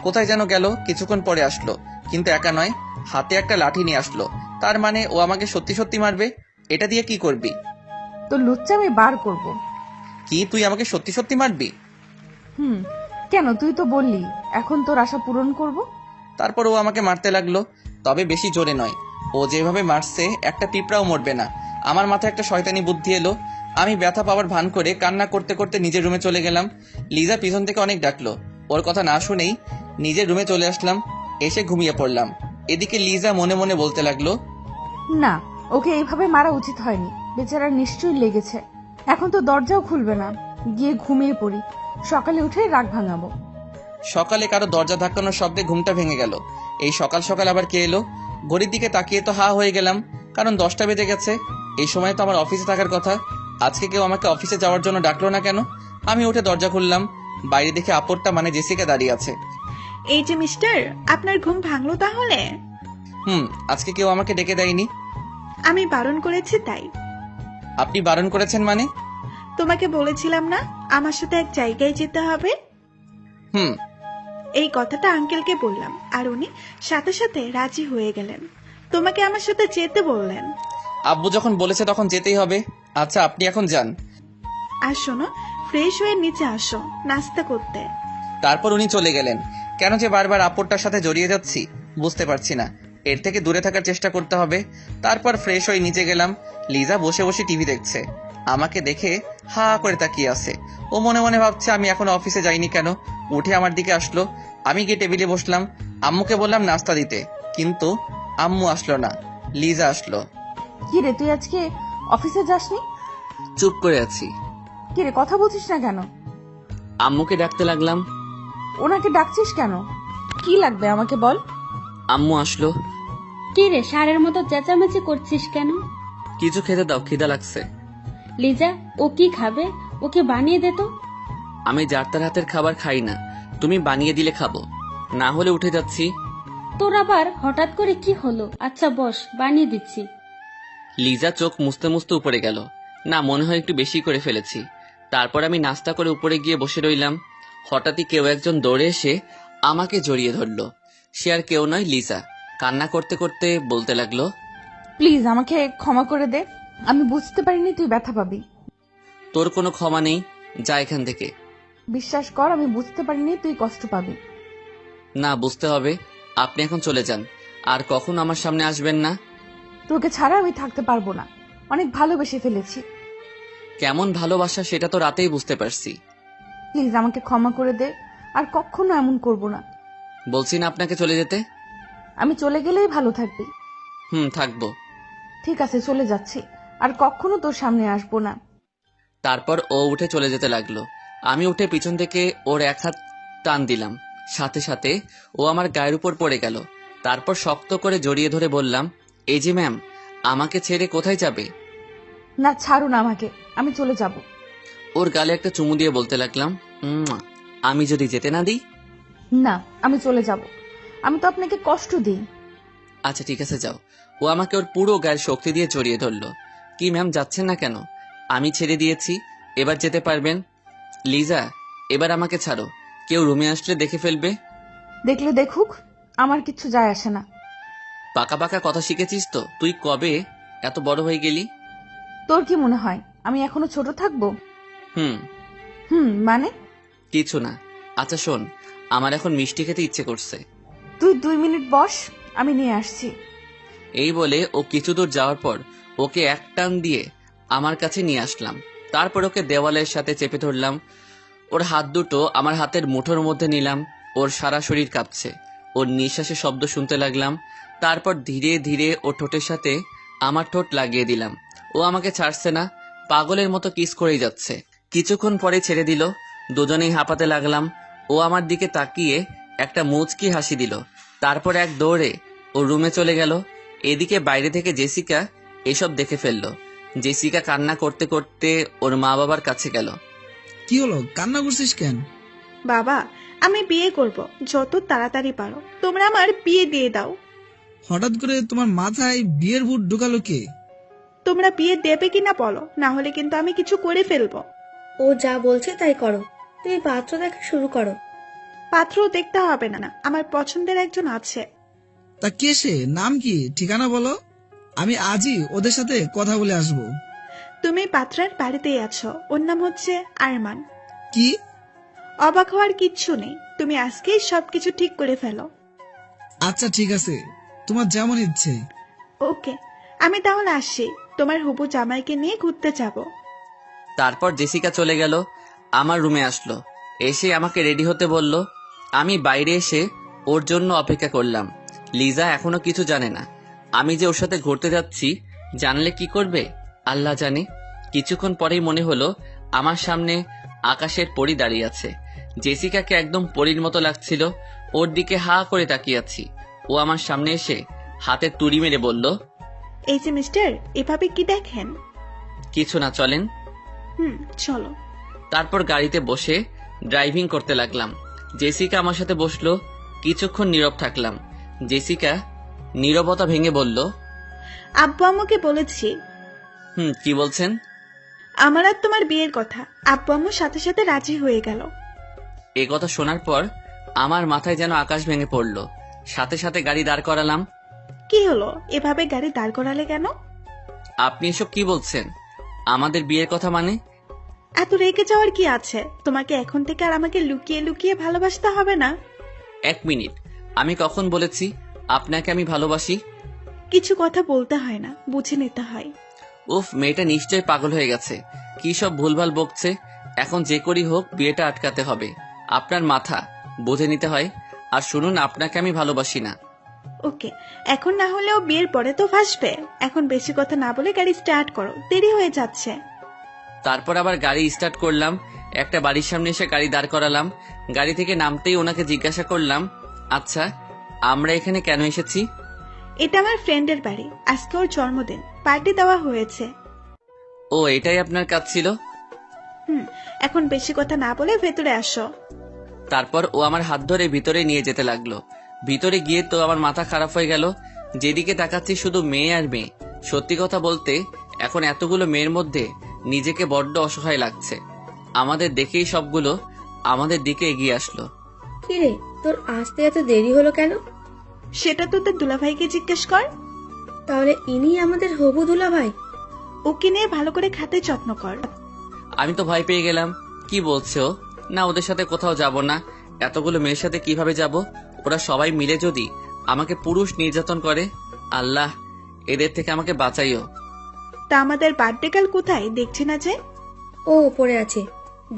কোথায় যেন গেল। কিছুক্ষণ পরে আসলো, কিন্তু একা নয়, হাতে একটা লাঠি নিয়ে আসলো। তার মানে ও আমাকে সত্যি সত্যি মারবে। এটা দিয়ে কি করবি? তোর লুচ্চা আমি বার করব। কি, তুই আমাকে সত্যি সত্যি মারবি? কেন? তুই তো বললি এখন তোর আশা পূরণ করব। তারপর ও আমাকে মারতে লাগলো, তবে বেশি জোরে নয়। ও যেভাবে মারছে একটা পিঁপড়াও মরবে না। আমার মাথায় একটা শয়তানি বুদ্ধি এলো। আমি ব্যথা পাওয়ার ভান করে কান্না করতে করতে নিজের রুমে চলে গেলাম। লিজা পিছন থেকে অনেক ডাকলো। ওর কথা না শুনেই নিজের রুমে চলে আসলাম। এসে ঘুমিয়ে পড়লাম। এদিকে লিজা মনে মনে বলতে লাগলো, না, ওকে এইভাবে মারা উচিত হয়নি। বেচারার নিশ্চয়ই লেগেছে। এখন তো দরজাও খুলবে না, গিয়ে ঘুমিয়ে পড়ি, সকালে উঠে রাগ ভাঙাবো। সকালে কারো দরজা ধাক্কানোর শব্দে ঘুমটা ভেঙে গেল। এই সকাল সকাল আবার কে এলো? ঘড়ির দিকে তাকিয়ে তো হা হয়ে গেলাম, কারণ 10টা বেজে গেছে। এই সময় তো আমার অফিসে থাকার কথা। আজকে কেউ আমাকে অফিসে যাওয়ার জন্য ডাকলো না কেন? আমি উঠে দরজা খুললাম। বাইরে দেখে আপরটা মানে জেসিকা দাঁড়িয়ে আছে। এই যে মিস্টার, আপনার ঘুম ভাঙলো তাহলে? আজকে কেউ আমাকে ডেকে দেয়নি। আমি বারণ করেছি তাই। আপনি বারণ করেছেন মানে? তোমাকে বলেছিলাম না আমার সাথে এক জায়গায় যেতে হবে। এই কথাটা আঙ্কেলকে বললাম, আর উনি সাথে সাথে রাজি হয়ে গেলেন। তোমাকে আমার সাথে যেতে বললেন। আব্বু যখন বলেছে তখন যেতেই হবে। আচ্ছা, আপনি এখন যান। আর শোনো, ফ্রেশ হয়ে নিচে আসো নাস্তা করতে। তারপর উনি চলে গেলেন। কেন যে বারবার আপরটার সাথে জড়িয়ে যাচ্ছি বুঝতে পারছি না। এর থেকে দূরে থাকার চেষ্টা করতে হবে। তারপর ফ্রেশ হয়ে নিচে গেলাম। লিজা বসে বসে টিভি দেখছে। আমাকে দেখে হা করে তাকিয়ে আছে। ও মনে মনে ভাবছে আমি এখনো অফিসে যাইনি কেন। উঠে আমার দিকে আসলো। আমি গিয়ে টেবিলে বসলাম। আম্মুকে বললাম নাস্তা দিতে, কিন্তু আম্মু আসলো না, লিজা আসলো। কি রে, তুই আজকে অফিসে যাসনি? চুপ করে আছি। কি রে, কথা বলছিস না কেন? আম্মুকে ডাকতে লাগলাম। ওনাকে ডাকছিস কেন? কি লাগবে আমাকে বল। আম্মু আসলো। কি রে, ষাঁড়ের মতো চেঁচামেচি করছিস কেন? কিছু খেতে দাও, খিদা লাগছে। লিজা, ও কি খাবে? ওকে বানিয়ে দে তো। আমি যার তার হাতের খাবার খাই না, তুমি বানিয়ে দিলে খাবো, না হলে উঠে যাচ্ছি। তোর আবার হঠাৎ করে কি হলো? আচ্ছা বস, বানিয়ে দিচ্ছি। লিজা চোখ মুছতে মুছতে উপরে গেল। না, মনে হয় একটু বেশি করে ফেলেছি। তারপর আমি নাস্তা করে উপরে গিয়ে বসে রইলাম। হঠাৎই কেউ একজন দৌড়ে এসে আমাকে জড়িয়ে ধরলো। সে আর কেউ নয়, লিজা। কান্না করতে করতে বলতে লাগলো, প্লিজ আমাকে ক্ষমা করে দে, আমি বুঝতে পারিনি তুই ব্যথা পাবি। তোর কোনো ক্ষমা নেই, যা এখান থেকে। বিশ্বাস কর, আমি বুঝতে পারিনি তুই কষ্ট পাবি। না, বুঝতে হবে। আপনি এখন চলে যান, আর কখন আমার সামনে আসবেন না। তোকে ছাড়া আমি থাকতে পারবো না, অনেক ভালোবেসে ফেলেছি। কেমন ভালোবাসা সেটা তো রাতেই বুঝতে পারছি। প্লিজ আমাকে ক্ষমা করে দে, আর কখনো এমন করব না। বলছি না আপনাকে চলে যেতে। আমি চলে গেলেই ভালো থাকবি। থাকবো। ঠিক আছে, চলে যাচ্ছি, আর কখনো তোর সামনে আসবো না। তারপর ও উঠে চলে যেতে লাগলো। আমি উঠে পিছন থেকে ওর এক হাত টান দিলাম, সাথে সাথে ও আমার গায়ের উপর পড়ে গেল। তারপর শক্ত করে জড়িয়ে ধরে বললাম, এই যে ম্যাম, আমাকে ছেড়ে কোথায় যাবে? না, ছাড়ুন আমাকে, আমি চলে যাব। ওর গালে একটা চুমু দিয়ে বলতে লাগলাম, আমি যদি যেতে না দিই? না, আমি চলে যাব। আমি তো আপনাকে কষ্ট দিই। আচ্ছা ঠিক আছে, যাও। ও আমাকে ওর পুরো গায়ের শক্তি দিয়ে জড়িয়ে ধরলো। কি ম্যাম, যাচ্ছেন না কেন? আমি ছেড়ে দিয়েছি, এবার যেতে পারবেন। লিজা, এবার আমাকে ছাড়ো, কেউ রুমে আসলে দেখে ফেলবে। দেখলে দেখুক, আমার কিচ্ছু যায় আসে না। পাকা পাকা কথা শিখেছিস তো? তুই কবে এত বড় হয়ে গেলি? তোর কি মনে হয় আমি এখনো ছোট থাকবো? মানে? কিছু না। আচ্ছা শোন, আমার এখন মিষ্টি খেতে ইচ্ছে করছে। তুই 2 মিনিট বস, আমি নিয়ে আসছি। এই বলে ও কিছু দূর যাওয়ার পর ওকে এক টান দিয়ে আমার কাছে নিয়ে আসলাম। তারপর ওকে দেওয়ালের সাথে চেপে ধরলাম। ওর হাত দুটো আমার হাতের মুঠোর মধ্যে নিলাম। ওর সারা শরীর কাঁপছে। ওর নিঃশ্বাসের শব্দ শুনতে লাগলাম। তারপর ধীরে ধীরে ও ঠোঁটের সাথে আমার ঠোঁট লাগিয়ে দিলাম। ও আমাকে ছাড়ছে না, পাগলের মতো কিস করেই যাচ্ছে। কিছুক্ষণ পরে ছেড়ে দিল। দুজনেই হাঁপাতে লাগলাম। ও আমার দিকে তাকিয়ে একটা মুচকি হাসি দিল। তারপর এক দৌড়ে ও রুমে চলে গেল। এদিকে বাইরে থেকে জেসিকা এসব দেখে ফেললো। জেসিকা কান্না করতে করতে ওর মা বাবার কাছে গেল। কি হলো, কান্না করছিস কেন? বাবা, আমি বিয়ে করব, যত তাড়াতাড়ি পারো তোমরা আমার বিয়ে দিয়ে দাও। হঠাৎ করে তোমার মাথায় বিয়ের ভূত ঢুকালো কে? তোমরা বিয়ে দেবে কিনা বলো, না হলে কিন্তু আমি কিছু করে ফেলবো। ও যা বলছে তাই করো, তুমি পাত্র দেখা শুরু করো। পাত্র দেখতে হবে না, আমার পছন্দের একজন আছে। তা কে সে? নাম কি, ঠিকানা বলো, আমি আজই ওদের সাথে কথা বলে আসবো। তুমি পাত্রের বাড়িতেই আছো, ওর নাম হচ্ছে আরমান। কি? অবাক হওয়ার কিচ্ছু নেই, তুমি আজকেই সবকিছু ঠিক করে ফেলো। আচ্ছা ঠিক আছে, তোমার যেমন ইচ্ছে। ওকে, আমি তাহলে আসছি, তোমার হবু জামাইকে নিয়ে ঘুরতে যাব। তারপর জেসিকা চলে গেল। আমার রুমে আসলো, এসে আমাকে রেডি হতে বলল। আমি বাইরে এসে ওর জন্য অপেক্ষা করলাম। লিজা এখনো কিছু জানে না আমি যে ওর সাথে ঘুরতে যাচ্ছি। জানলে কি করবে আল্লাহ জানে। কিছুক্ষণ পরেই মনে হলো আমার সামনে আকাশের পরী দাঁড়িয়ে আছে। জেসিকাকে একদম পরীর মতো লাগছিল। ওর দিকে হা করে তাকিয়ে আছি। ও আমার সামনে এসে হাতে তুড়ি মেরে বলল, এই যে মিস্টার, এভাবে কি দেখেন? কিছু না, চলেন। চলো। তারপর গাড়িতে বসে ড্রাইভিং করতে লাগলাম। জেসিকা আমার সাথে বসলো। কিছুক্ষণ নীরব থাকলাম। জেসিকা নীরবতা ভেঙে বলল, আব্বু আম্মুকে বলেছি। কি বলছেন? আমার আর তোমার বিয়ের কথা। আব্বু আম্মুর সাথে সাথে রাজি হয়ে গেল। এ কথা শোনার পর আমার মাথায় যেন আকাশ ভেঙে পড়লো। সাথে সাথে গাড়ি দাঁড় করালাম। কি হলো, এভাবে গাড়ি দাঁড় করালে কেন? আপনি এসব কি বলছেন? আমাদের বিয়ের কথা মানে? এত রেগে যাওয়ার কি আছে? তোমাকে এখন থেকে আর আমাকে লুকিয়ে লুকিয়ে ভালোবাসতে হবে না। 1 মিনিট, আমি কখন বলেছি আপনাকে আমি ভালোবাসি? কিছু কথা বলতে হয় না, বুঝে নিতে হয়। উফ, মেয়েটা নিশ্চয় পাগল হয়ে গেছে। কি সব ভুলভাল বকছে। এখন যে করি হোক বিয়েটা আটকাতে হবে। আপনার মাথা বুঝে নিতে হয়। আর শুনুন, আপনাকে আমি ভালোবাসি না। ওকে, এখন না হলেও বিয়ের পরে তো ফাঁসবে। এখন বেশি কথা না বলে গাড়ি স্টার্ট করো, দেরি হয়ে যাচ্ছে। তারপর আবার গাড়ি স্টার্ট করলাম। একটা বাড়ির সামনে এসে গাড়ি দাঁড় করালাম। গাড়ি থেকে নামতেই ওনাকে জিজ্ঞাসা করলাম, আচ্ছা আমরা এখানে কেন এসেছি? এটা আমার ফ্রেন্ডের বাড়ি, আজকে ওর জন্মদিন, পার্টি দেওয়া হয়েছে। ও, এটাই আপনার কাজ ছিল? এখন বেশি কথা না বলে ভেতরে আসো। তারপর ও আমার হাত ধরে ভিতরে নিয়ে যেতে লাগলো। ভিতরে গিয়ে তো আমার মাথা খারাপ হয়ে গেল। যেদিকে তাকাচ্ছি শুধু মেয়ে আর মেয়ে। সত্যি কথা বলতে এখন এতগুলো মেয়ের মধ্যে নিজেকে বড্ড অসহায় লাগছে। আমাদের দেখেই সবগুলো আমাদের দিকে এগিয়ে আসলো। কিরে, তোর আসতে এত দেরি হলো কেন? সেটা তো তোর দুলাভাইকে জিজ্ঞেস কর। তাহলে ইনি আমাদের হবু দুলাভাই? ওকে নিয়ে ভালো করে খাতে যত্ন কর। আমি তো ভয় পেয়ে গেলাম। কি বলছো? না, ওদের সাথে কোথাও যাব না। এতগুলো মেয়ের সাথে কিভাবে যাব? ওরা সবাই মিলে যদি আমাকে পুরুষ নির্যাতন করে, আল্লাহ এদের থেকে আমাকে বাঁচাইও। তা আমাদের বার্থডে কাল কোথায় দেখছি না যে? ও উপরে আছে,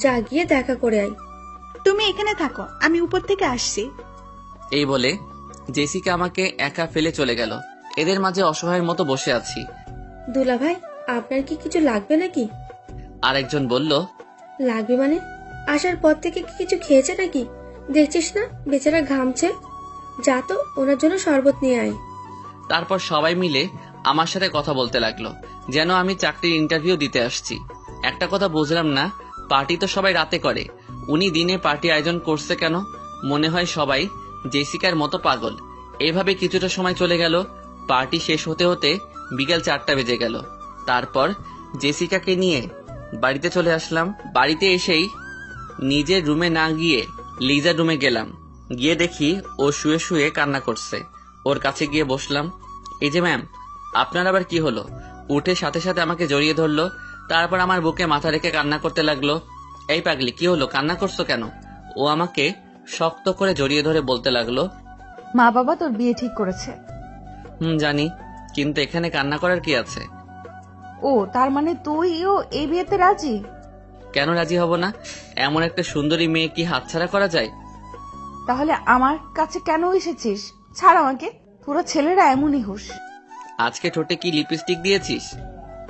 যা গিয়ে দেখা করে আয়। তুমি এখানে থাকো, আমি উপর থেকে আসছি। এই বলে জেসিকা আমাকে একা ফেলে চলে গেল। এদের মাঝে অসহায়ের মতো বসে আছি। দুলা ভাই, আপনার কি কিছু লাগবে নাকি? আরেকজন বলল, লাগবে মানে? আসার পর থেকে কি কিছু খেয়েছে নাকি? দেখছিস না বেচারা ঘামছে। যা তো ওনার জন্য শরবত নিয়ে আয়। তারপর সবাই মিলে আমার সাথে কথা বলতে লাগলো, যেন আমি চাকরির ইন্টারভিউ দিতে আসছি। একটা কথা বুঝলাম না, পার্টি তো সবাই রাতে করে, উনি দিনে পার্টি আয়োজন করছে কেন? মনে হয় সবাই জেসিকার মতো পাগল। এভাবে কিছুটা সময় চলে গেল। পার্টি শেষ হতে হতে বিকেল 4টা বেজে গেল। তারপর জেসিকাকে নিয়ে বাড়িতে চলে আসলাম। বাড়িতে এসেই নিজের রুমে না গিয়ে লিজার রুমে গেলাম। গিয়ে দেখি ও শুয়ে শুয়ে কান্না করছে। ওর কাছে গিয়ে বসলাম। এই যে ম্যাম, আপনার আবার কি হলো? উঠে সাথে সাথে আমাকে জড়িয়ে ধরলো। তারপর আমার বুকে মাথা রেখে কান্না করতে লাগলো। এই পাগলি, কি হলো, কান্না করছো কেন? ও আমাকে শক্ত করে জড়িয়ে ধরে বলতে লাগলো, মা বাবা তোর বিয়ে ঠিক করেছে। জানি, কিন্তু এখানে কান্না করার কি আছে? ও, তার মানে তুইও এই বিয়েতে রাজি? কেন রাজি হব না? এমন একটা সুন্দরী মেয়ে কি হাতছাড়া করা যায়? তাহলে আমার কাছে কেন এসেছিস? ছাড় আমাকে। পুরো ছেলেরা এমনই হুশ। আজকে ঠোঁটে কি লিপস্টিক দিয়েছিস?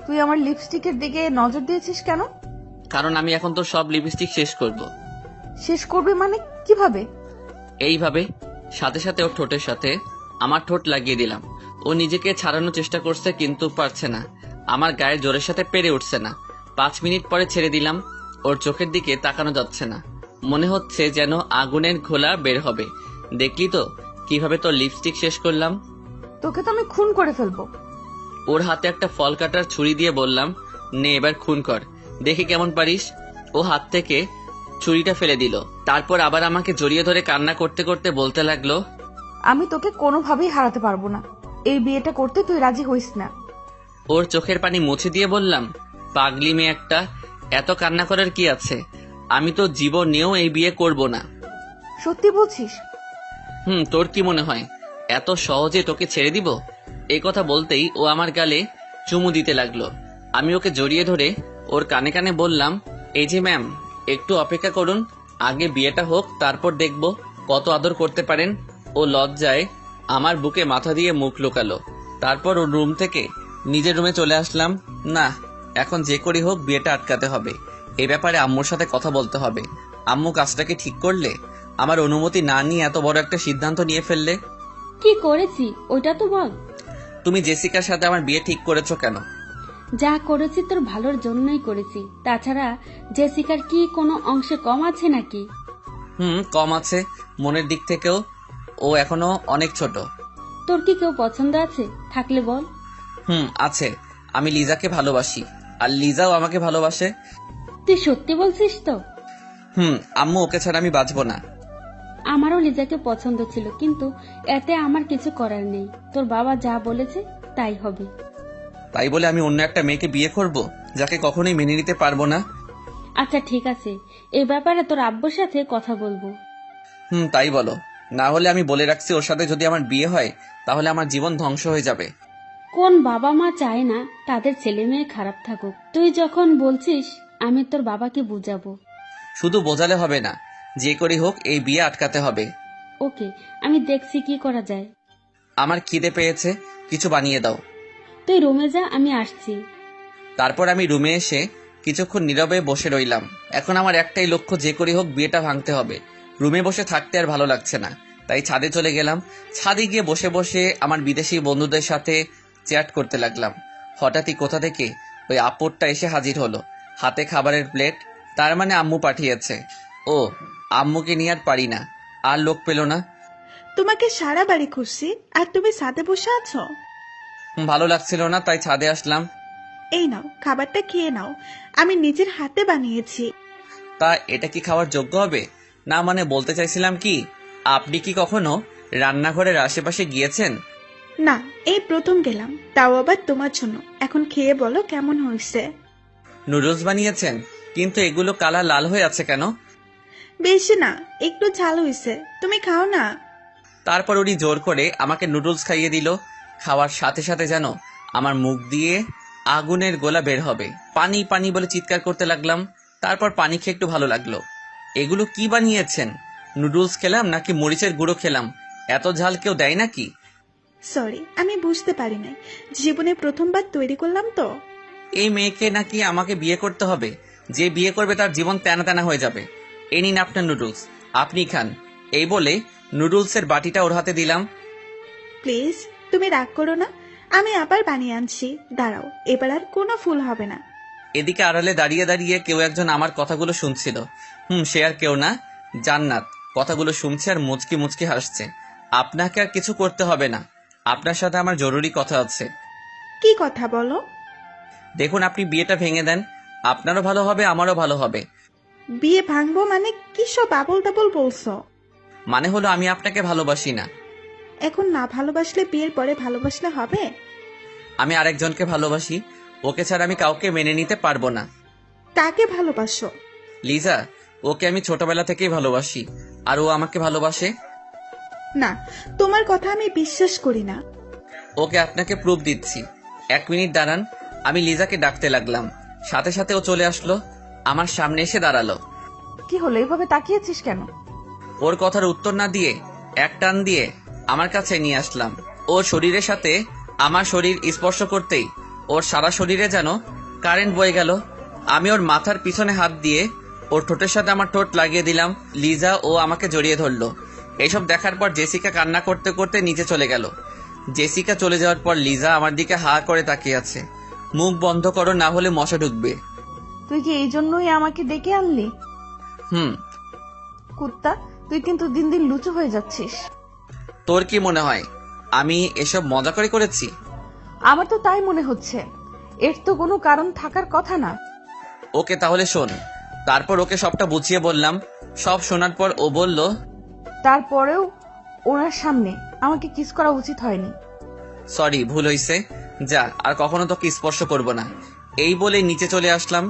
তুই আমার লিপস্টিকের দিকে নজর দিয়েছিস কেন? কারণ আমি এখন তোর সব লিপস্টিক শেষ করব। শেষ করবে মানে কিভাবে? এইভাবে। সাথে সাথে ওর ঠোঁটের সাথে আমার ঠোঁট লাগিয়ে দিলাম। ও নিজেকে ছাড়ানোর চেষ্টা করছে, কিন্তু পারছে না। আমার গায়ের জোরের সাথে পেরে উঠছে না। 5 মিনিট পরে ছেড়ে দিলাম। ওর চোখের দিকে তাকানো যাচ্ছে না, মনে হচ্ছে যেন আগুনের ঘোলা বের হবে। দেখলি তো কিভাবে তোর লিপস্টিক শেষ করলাম? তোকে তো আমি খুন করে ফেলবো। ওর হাতে একটা ফল কাটার ছুরি দিয়ে বললাম, নে এবার খুন কর, দেখি কেমন পারিস। ও হাত থেকে ছুরিটা ফেলে দিল। তারপর আবার আমাকে জড়িয়ে ধরে কান্না করতে করতে বলতে লাগলো, আমি তোকে কোনোভাবেই হারাতে পারবো না। এই বিয়েটা করতে তুই রাজি হইস না। ওর চোখের পানি মুছে দিয়ে বললাম, পাগলি মেয়ে একটা, এত কান্না করার কি আছে? আমি তো জীবনেও এই বিয়ে করব না। সত্যি বলছিস? তোর কি মনে হয় এত সহজে তোকে ছেড়ে দিব? এই কথা বলতেই ও আমার গালে চুমু দিতে লাগলো। আমি ওকে জড়িয়ে ধরে ওর কানে কানে বললাম, এই যে ম্যাম, একটু অপেক্ষা করুন, আগে বিয়েটা হোক, তারপর দেখব কত আদর করতে পারেন। ও লজ্জায় আমার বুকে মাথা দিয়ে মুখ লুকালো। তারপর ওর রুম থেকে নিজের রুমে চলে আসলাম। না, এখন যে করি হোক বিয়েটা আটকাতে হবে। এই ব্যাপারে আম্মুর সাথে কথা বলতে হবে। আম্মু কাজটাকে ঠিক করলে, আমার অনুমতি না নিয়ে এত বড় একটা সিদ্ধান্ত নিয়ে ফেললে। কি করেছি ওইটা তো বল। তুমি জেসিকার সাথে আমার বিয়ে ঠিক করেছো কেন? যা করেছি তোর ভালোর জন্যই করেছি। তাছাড়া জেসিকার কি কোনো অংশে কম আছে নাকি? কম আছে, মনের দিক থেকেও ও এখনো অনেক ছোট। তোর কি কেউ পছন্দ আছে? থাকলে বল। আছে। আমি লিজাকে ভালোবাসি, আর লিজাও আমাকে ভালোবাসে। তুই সত্যি বলছিস তো? আম্মু, ওকে ছাড়া আমি বাঁচবো না। আমারও লিজাকে পছন্দ ছিল, কিন্তু এতে আমার কিছু করার নেই। তোর বাবা যা বলেছে তাই হবে। তাই বলে আমি অন্য একটা মেয়েকে বিয়ে করব, যাকে কখনোই মেনে নিতে পারবো না? আচ্ছা ঠিক আছে, এই ব্যাপারে তোর আব্বুর সাথে কথা বলবো। তাই বলো। না হলে আমি বলে রাখছি, ওর সাথে যদি আমার বিয়ে হয় তাহলে আমার জীবন ধ্বংস হয়ে যাবে। কোন বাবা মা চায় না তাদের ছেলে মেয়ে খারাপ থাকুক? তুই যখন বলছিস, আমি তোর বাবাকে বুঝাবো। শুধু বোঝালে হবে না, যে করি হোক এই বিয়ে আটকাতে হবে। ওকে, আমি দেখছি কি করা যায়। আমার খিদে পেয়েছে, কিছু বানিয়ে দাও। তুই রুমে যা, আমি আসছি। তারপর আমি রুমে এসে কিছুক্ষণ নীরবে বসে রইলাম। এখন আমার একটাই লক্ষ্য, যে করি হোক বিয়েটা ভাঙতে হবে। রুমে বসে থাকতে আর ভালো লাগছে না, তাই ছাদে চলে গেলাম। ছাদে গিয়ে বসে বসে আমার বিদেশি বন্ধুদের সাথে চ্যাট করতে লাগলাম। হঠাৎই কোথা থেকে ওই আপুরটা এসে হাজির হলো, হাতে খাবারের প্লেট। তার মানে আম্মু পাঠিয়েছে। ও, আম্মুকে নিয়ে আর পারি না, আর লোক পেল না। তোমাকে সারা বাড়ি খুঁজছি, আর তুমি ছাদে বসে আছো। ভালো লাগছিল না, তাই ছাদে আসলাম। এই নাও, খাবারটা খেয়ে নাও, আমি নিজের হাতে বানিয়েছি। তা এটা কি খাওয়ার যোগ্য হবে? না মানে বলতে চাইছিলাম কি, আপনি কি কখনো রান্নাঘরের আশেপাশে গিয়েছেন? না, এই প্রথম গেলাম, তাও আবার তোমার জন্য। এখন খেয়ে বলো কেমন হয়েছে। নুডলস বানিয়েছেন, কিন্তু এগুলো কালার লাল হয়ে আছে কেন? বেশি না, একটু ঝাল হয়েছে, তুমি খাও না। তারপর উনি জোর করে আমাকে নুডলস খাইয়ে দিল। খাওয়ার সাথে সাথে যেন আমার মুখ দিয়ে আগুনের গোলা বের হবে। পানি পানি বলে চিৎকার করতে লাগলাম। তারপর পানি খেয়ে একটু ভালো লাগলো। এগুলো কি বানিয়েছেন? নুডলস খেলাম নাকি মরিচের গুঁড়ো খেলাম? এত ঝাল কেউ দেয় নাকি? সরি, আমি বুঝতে পারি নাই। জীবনে প্রথমবার তৈরি করলাম তো। এই মেয়েকে নাকি আমাকে বিয়ে করতে হবে? যে বিয়ে করবে তার জীবন তেনা তেনা হয়ে যাবে। এই নিন আপনার নুডলস, আপনি খান। এই বলে নুডলসের বাটিটা ওর হাতে দিলাম। প্লিজ, তুমি রাগ করো না, আমি আবার বানিয়ে আনছি। দাঁড়াও, এবার আর কোনো ফুল হবে না। এদিকে আড়ালে দাঁড়িয়ে দাঁড়িয়ে কেউ একজন আমার কথাগুলো শুনছিল। সে আর কেউ না, জান্নাত কথাগুলো শুনছে আর মুচকি মুচকি হাসছে। আপনাকে আর কিছু করতে হবে না, আপনার সাথে আমার জরুরি কথা আছে। কি কথা বলো? দেখুন, আপনি বিয়েটা ভেঙে দেন, আপনারও ভালো হবে, আমারও ভালো হবে। বিয়ে ভাঙবো মানে কি সব আবল তাবল বলছো? মানে হলো আমি আপনাকে ভালোবাসি না। এখন না ভালোবাসলে বিয়ের পরে ভালোবাসলে হবে? আমি আরেকজনকে ভালোবাসি, ওকে ছাড়া আমি কাউকে মেনে নিতে পারবো না। কাকে ভালোবাসো? লিজা, ওকে আমি ছোটবেলা থেকেই ভালোবাসি, আর ও আমাকে ভালোবাসে। না, তোমার কথা আমি বিশ্বাস করি না। ওকে আপনাকে প্রুফ দিচ্ছি। 1 মিনিট দাঁড়ান। আমি লিজাকে ডাকতে লাগলাম, সাথে সাথে ও চলে আসলো, আমার সামনে এসে দাঁড়ালো। কি হলো, এভাবে তাকিয়েছিস কেন? ওর কথার উত্তর না দিয়ে এক টান দিয়ে আমার কাছে নিয়ে আসলাম। ওর শরীরের সাথে আমার শরীর স্পর্শ করতেই ওর সারা শরীরে যেন কারেন্ট বয়ে গেল। আমি ওর মাথার পিছনে হাত দিয়ে ওর ঠোঁটের সাথে আমার ঠোঁট লাগিয়ে দিলাম। লিজা ও আমাকে জড়িয়ে ধরলো। এইসব দেখার পর জেসিকা কান্না করতে করতে নিচে চলে গেল। জেসিকা চলে যাওয়ার পর লিজা আমার দিকে হা করে তাকিয়ে আছে। মুখ বন্ধ করো, না হলে মশা ঢুকবে। তুই কি এই জন্যই আমাকে ডেকে আনলি? কুত্তা, তুই কিন্তু দিন দিন লুচু হয়ে যাচ্ছিস। তোর কি মনে হয় আমি এসব মজা করে করেছি? আমার তো তাই মনে হচ্ছে। এর তো কোনো কারণ থাকার কথা না। ওকে তাহলে শোন। তারপর ওকে সবটা বুঝিয়ে বললাম। সব শোনার পর ও বলল, তারপরেও ওনার সামনে আমাকে কিস করা উচিত হয়নি। সরি, ভুল হয়েছে, যা আর কখনো তোকে স্পর্শ করব না। এই বলে নিচে চলে আসলাম।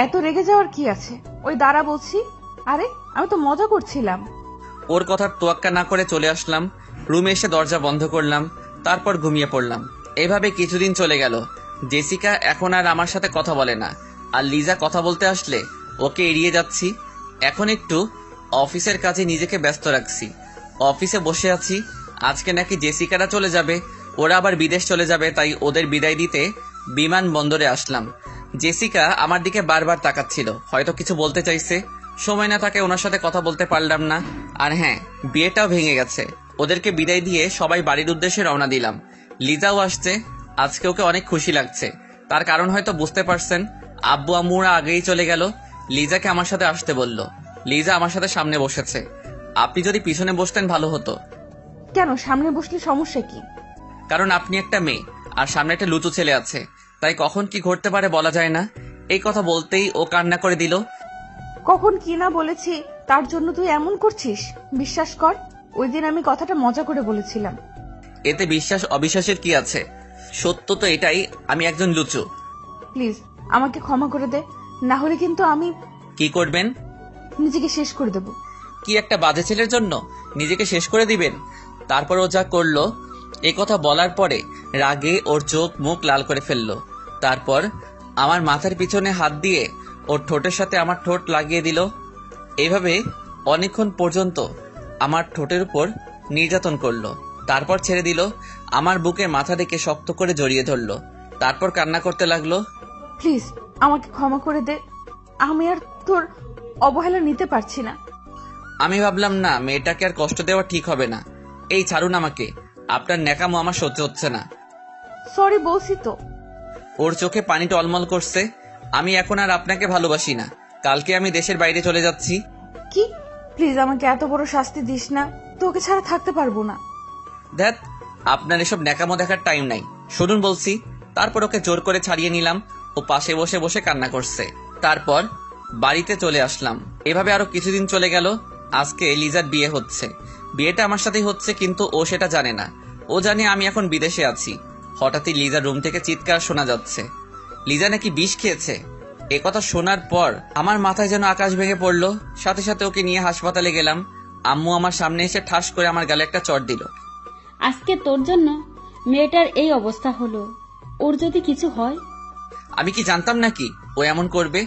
এত রেগে যাওয়ার কি আছে? ওই দাঁড়া বলছি। আরে, আমি তো মজা করছিলাম। ওর কথার তোয়াক্কা না করে চলে আসলাম। রুমে এসে দরজা বন্ধ করলাম, তারপর ঘুমিয়ে পড়লাম। এভাবে কিছুদিন চলে গেল। জেসিকা এখন আর আমার সাথে কথা বলে না, আর লিজা কথা বলতে আসলে ওকে এড়িয়ে যাচ্ছি। এখন একটু অফিসের কাজে নিজেকে ব্যস্ত রাখছি। অফিসে বসে আছি। আজকে নাকি জেসিকারা চলে যাবে, ওরা আবার বিদেশ চলে যাবে, তাই ওদের বিদায় দিতে বিমানবন্দরে আসলাম। জেসিকা আমার দিকে বারবার তাকাচ্ছিল, হয়তো কিছু বলতে চাইছে। সময় না থাকে ওনার সাথে কথা বলতে পারলাম না। আর হ্যাঁ, বিয়েটাও ভেঙে গেছে। ওদেরকে বিদায় দিয়ে সবাই বাড়ির উদ্দেশ্যে রওনা দিলাম। লিজাও আসছে। আজকে ওকে অনেক খুশি লাগছে। তার কারণ হয়তো বুঝতে পারছেন। আব্বু আম্মুরা আগেই চলে গেল। লিজাকে আমার সাথে আসতে বলল। লিজা আমার সাথে সামনে বসেছে। আপনি যদি পিছনে বসতেন ভালো হতো। কেন, সামনে বসলে সমস্যা কি? কারণ আপনি একটা মেয়ে, আর সামনে একটা লুচু ছেলে আছে, তাই কখন কি ঘটতে পারে বলা যায় না। এই কথা বলতেই ও কান্না করে দিল। কখন কি না বলেছি তার জন্য তুই এমন করছিস? বিশ্বাস কর, ওই দিন আমি কথাটা মজা করে বলেছিলাম। এতে বিশ্বাস অবিশ্বাসের কি আছে? সত্য তো এটাই, আমি একজন লুচু। প্লিজ আমাকে ক্ষমা করে দে, না হলে কিন্তু আমি কি করবেন? নিজেকে শেষ করে দেব। কি একটা বাজে ছেলের জন্য নিজেকে শেষ করে দিবেন? তারপর ও যা করলো, এ কথা বলার পরে রাগে ওর চোখ মুখ লাল করে ফেললো। তারপর আমার মাথার পিছনে হাত দিয়ে ওর ঠোঁটের সাথে আমার ঠোঁট লাগিয়ে দিল। এইভাবে অনেকক্ষণ পর্যন্ত আমার ঠোঁটের উপর নির্যাতন করলো। তারপর ছেড়ে দিল। আমার বুকে মাথা রেখে শক্ত করে জড়িয়ে ধরলো। তারপর কান্না করতে লাগলো। প্লিজ আমাকে ক্ষমা করে দে, আমি আর তোর অবহেলা নিতে পারছি না। আমি ভাবলাম না, মেয়েটাকে আর কষ্ট দেওয়া ঠিক হবে না। এই ছাড়ুন আমাকে, আপনার ন্যাকামো আমার সহ্য হচ্ছে না। সরি বলছি তো। ওর চোখে পানি টলমল করছে। আমি এখন আর আপনাকে ভালোবাসি না। কালকে আমি দেশের বাইরে চলে যাচ্ছি। কি? প্লিজ আমাকে এত বড় শাস্তি দিস না, তোকে ছাড়া থাকতে পারবো না। ধ্যাত, আপনার এসব ন্যাকামো দেখার টাইম নাই, শুনুন বলছি। তারপর ওকে জোর করে ছাড়িয়ে নিলাম। ও পাশে বসে বসে কান্না করছে। তারপর বাড়িতে চলে আসলাম। এভাবে আরো কিছুদিন চলে গেল। আজকে লিজার বিয়ে হচ্ছে। বিয়েটা আমার সাথেই হচ্ছে, কিন্তু ও সেটা জানে না। ও জানে আমি এখন বিদেশে আছি। হঠাৎই লিজার রুম থেকে চিৎকার শোনা যাচ্ছে। লিজা নাকি বিষ খেয়েছে। একথা শোনার পর আমার মাথায় যেন আকাশ ভেঙে পড়লো। সাথে সাথে ওকে নিয়ে হাসপাতালে গেলাম। আম্মু আমার সামনে এসে ঠাস করে আমার গালে একটা চড় দিল। আজকে তোর জন্য মেয়েটার এই অবস্থা হলো। ওর যদি কিছু হয়? আমি কি জানতাম নাকি ও এমন করবে?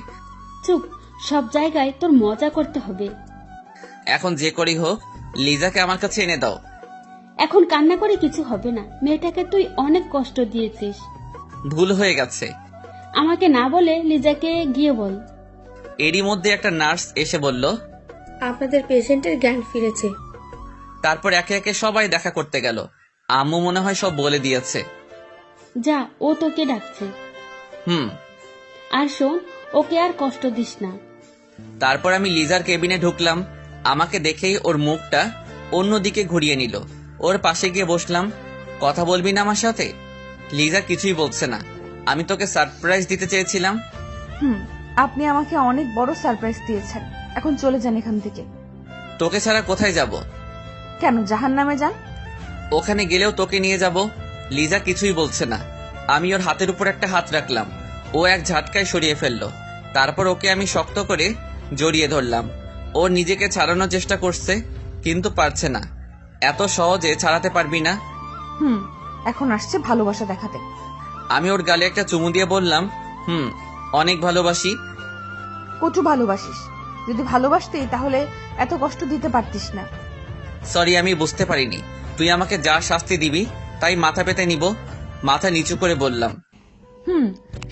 চুপ, সব জায়গায় তোর মজা করতে হবে। এখন যে করেই হোক, লিজাকে আমার কাছে এনে দাও। এখন কান্না করে কিছু হবে না। মেয়েটাকে তুই অনেক কষ্ট দিয়েছিস। ভুল হয়ে গেছে। আমাকে না বলে লিজাকে গিয়ে বল। এরই মধ্যে একটা নার্স এসে বলল, আপনাদের পেশেন্টের জ্ঞান ফিরেছে। তারপর একে একে সবাই দেখা করতে গেল। আম্মু মনে হয় সব বলে দিয়েছে। যা, ও তোকে ডাকছে। হুম। আর শোন, ওকে আর কষ্ট দিস না। তারপর আমি লিজার কেবিনে ঢুকলাম। আমাকে দেখেই ওর মুখটা অন্যদিকে ঘুরিয়ে নিল। ওর পাশে গিয়ে বসলাম। কথা বলবি না আমার সাথে? লিজা কিছুই বলছে না। আমি তোকে সারপ্রাইজ দিতে চেয়েছিলাম। আপনি আমাকে অনেক বড় সারপ্রাইজ দিয়েছেন। এখন চলে যান এখান থেকে। তোকে ছাড়া কোথায় যাব? কেন, জাহান্নামে যান। ওখানে গেলেও তোকে নিয়ে যাব। লিজা কিছুই বলছে না। আমি ওর হাতের উপর একটা হাত রাখলাম। ও এক ঝাটকায় সরিয়ে ফেললো। তারপর ওকে আমি শক্ত করে জড়িয়ে ধরলাম। ও নিজেকে ছাড়ানোর চেষ্টা করছে, কিন্তু পারছে না। এত সহজে ছাড়াতে পারবি না। এখন আসছে ভালোবাসা দেখাতে। আমি ওর গালে একটা চুমু দিয়ে বললাম, অনেক ভালোবাসি। কচু ভালোবাসিস? যদি ভালোবাসতি তাহলে এত কষ্ট দিতে পারতিস না। সরি, আমি বুঝতে পারিনি। তুই আমাকে যা শাস্তি দিবি তাই মাথা পেতে নিব। মাথা নিচু করে বললাম,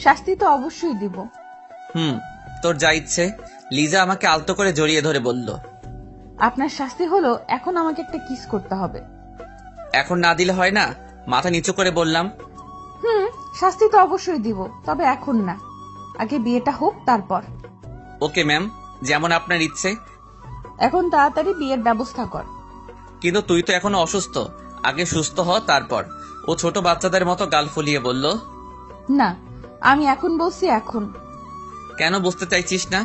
শাস্তি তো অবশ্যই দিব। তোর যা ইচ্ছে। লিজা আমাকে আলতো করে জড়িয়ে ধরে বলল, আপনার শাস্তি হলো এখন আমাকে একটা কিস করতে হবে। এখন না দিলে হয় না? মাথা নিচু করে বললাম। শাস্তি তো অবশ্যই দিব, তবে এখন না, আগে বিয়েটা হোক তারপর। ওকে ম্যাম, যেমন আপনার ইচ্ছে। এখন তাড়াতাড়ি বিয়ের ব্যবস্থা কর। কিন্তু তুই তো এখনো অসুস্থ। আগে সুস্থ হ তারপর। ও ছোট বাচ্চাদের মতো গাল ফুলিয়ে বলল, না, আমি এখন বলছি এখন। কেন বুঝতে চাইছিস না?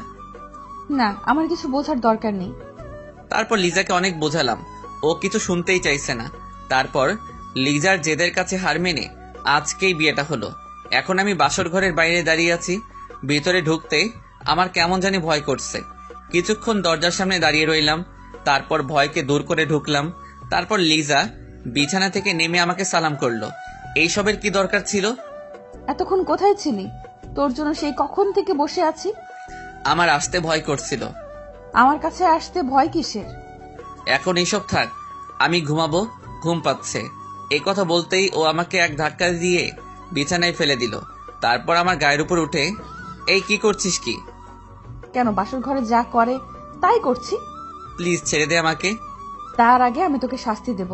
না, আমার কিছু বোঝার দরকার নেই। তারপর লিজাকে অনেক বোঝালাম। ও কিছু শুনতেই চাইছে না। তারপর লিজার জেদের কাছে হার মেনে আজকেই বিয়েটা হলো। এখন আমি বাসর ঘরের বাইরে দাঁড়িয়ে আছি। ভিতরে ঢুকতে আমার কেমন জানি ভয় করছে। কিছুক্ষণ দরজার সামনে দাঁড়িয়ে রইলাম। তারপর ভয়কে দূর করে ঢুকলাম। তারপর লিজা বিছানা থেকে নেমে আমাকে সালাম করলো। এইসবের কি দরকার ছিল? এতক্ষণ কোথায় ছিলি? তোর জন্য সেই কখন থেকে বসে আছি। আমার আসতে ভয় করছিল। আমার কাছে আসতে ভয় কিসের? এখন এইসব থাক, আমি ঘুমাবো, ঘুম পাচ্ছে। এই কথা বলতেই ও আমাকে এক ধাক্কা দিয়ে বিছানায় ফেলে দিল। তারপর আমার গায়ের উপর উঠে, এই কি করছিস কি? কেন, বাসর ঘরে যা করে তাই করছি। প্লিজ ছেড়ে দে আমাকে। তার আগে আমি তোকে শাস্তি দেব।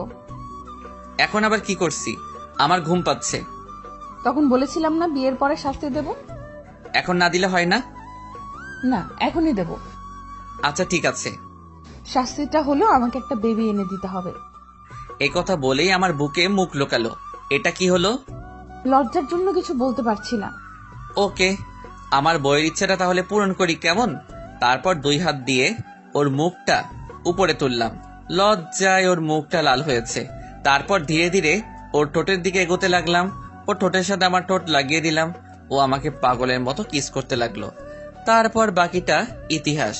এখন আবার কি করছি? আমার ঘুম পাচ্ছে। তখন বলেছিলাম না বিয়ের পরে শাস্তি দেব। এখন না দিলে হয় না? না, এখনই দেব। আচ্ছা ঠিক আছে। শাস্তিটা হলো আমাকে একটা বেবি এনে দিতে হবে। এই কথা বলেই আমার বুকে মুখ লোকালো। এটা কি হলো? লজ্জার জন্য কিছু বলতে পারছি না। ওকে, আমার বইয়ের ইচ্ছাটা তাহলে পূরণ করি কেমন? তারপর 2 হাত দিয়ে ওর মুখটা উপরে তুললাম। লজ্জায় ওর মুখটা লাল হয়েছে। তারপর ধীরে ধীরে ওর ঠোঁটের দিকে এগোতে লাগলাম। ওর ঠোঁটের সাথে আমার ঠোঁট লাগিয়ে দিলাম। ও আমাকে পাগলের মতো কিস করতে লাগলো। তারপর বাকিটা ইতিহাস।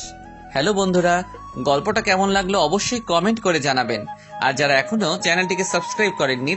হ্যালো বন্ধুরা, গল্পটা কেমন লাগলো অবশ্যই কমেন্ট করে জানাবেন। আর যারা এখনো চ্যানেলটিকে সাবস্ক্রাইব করেননি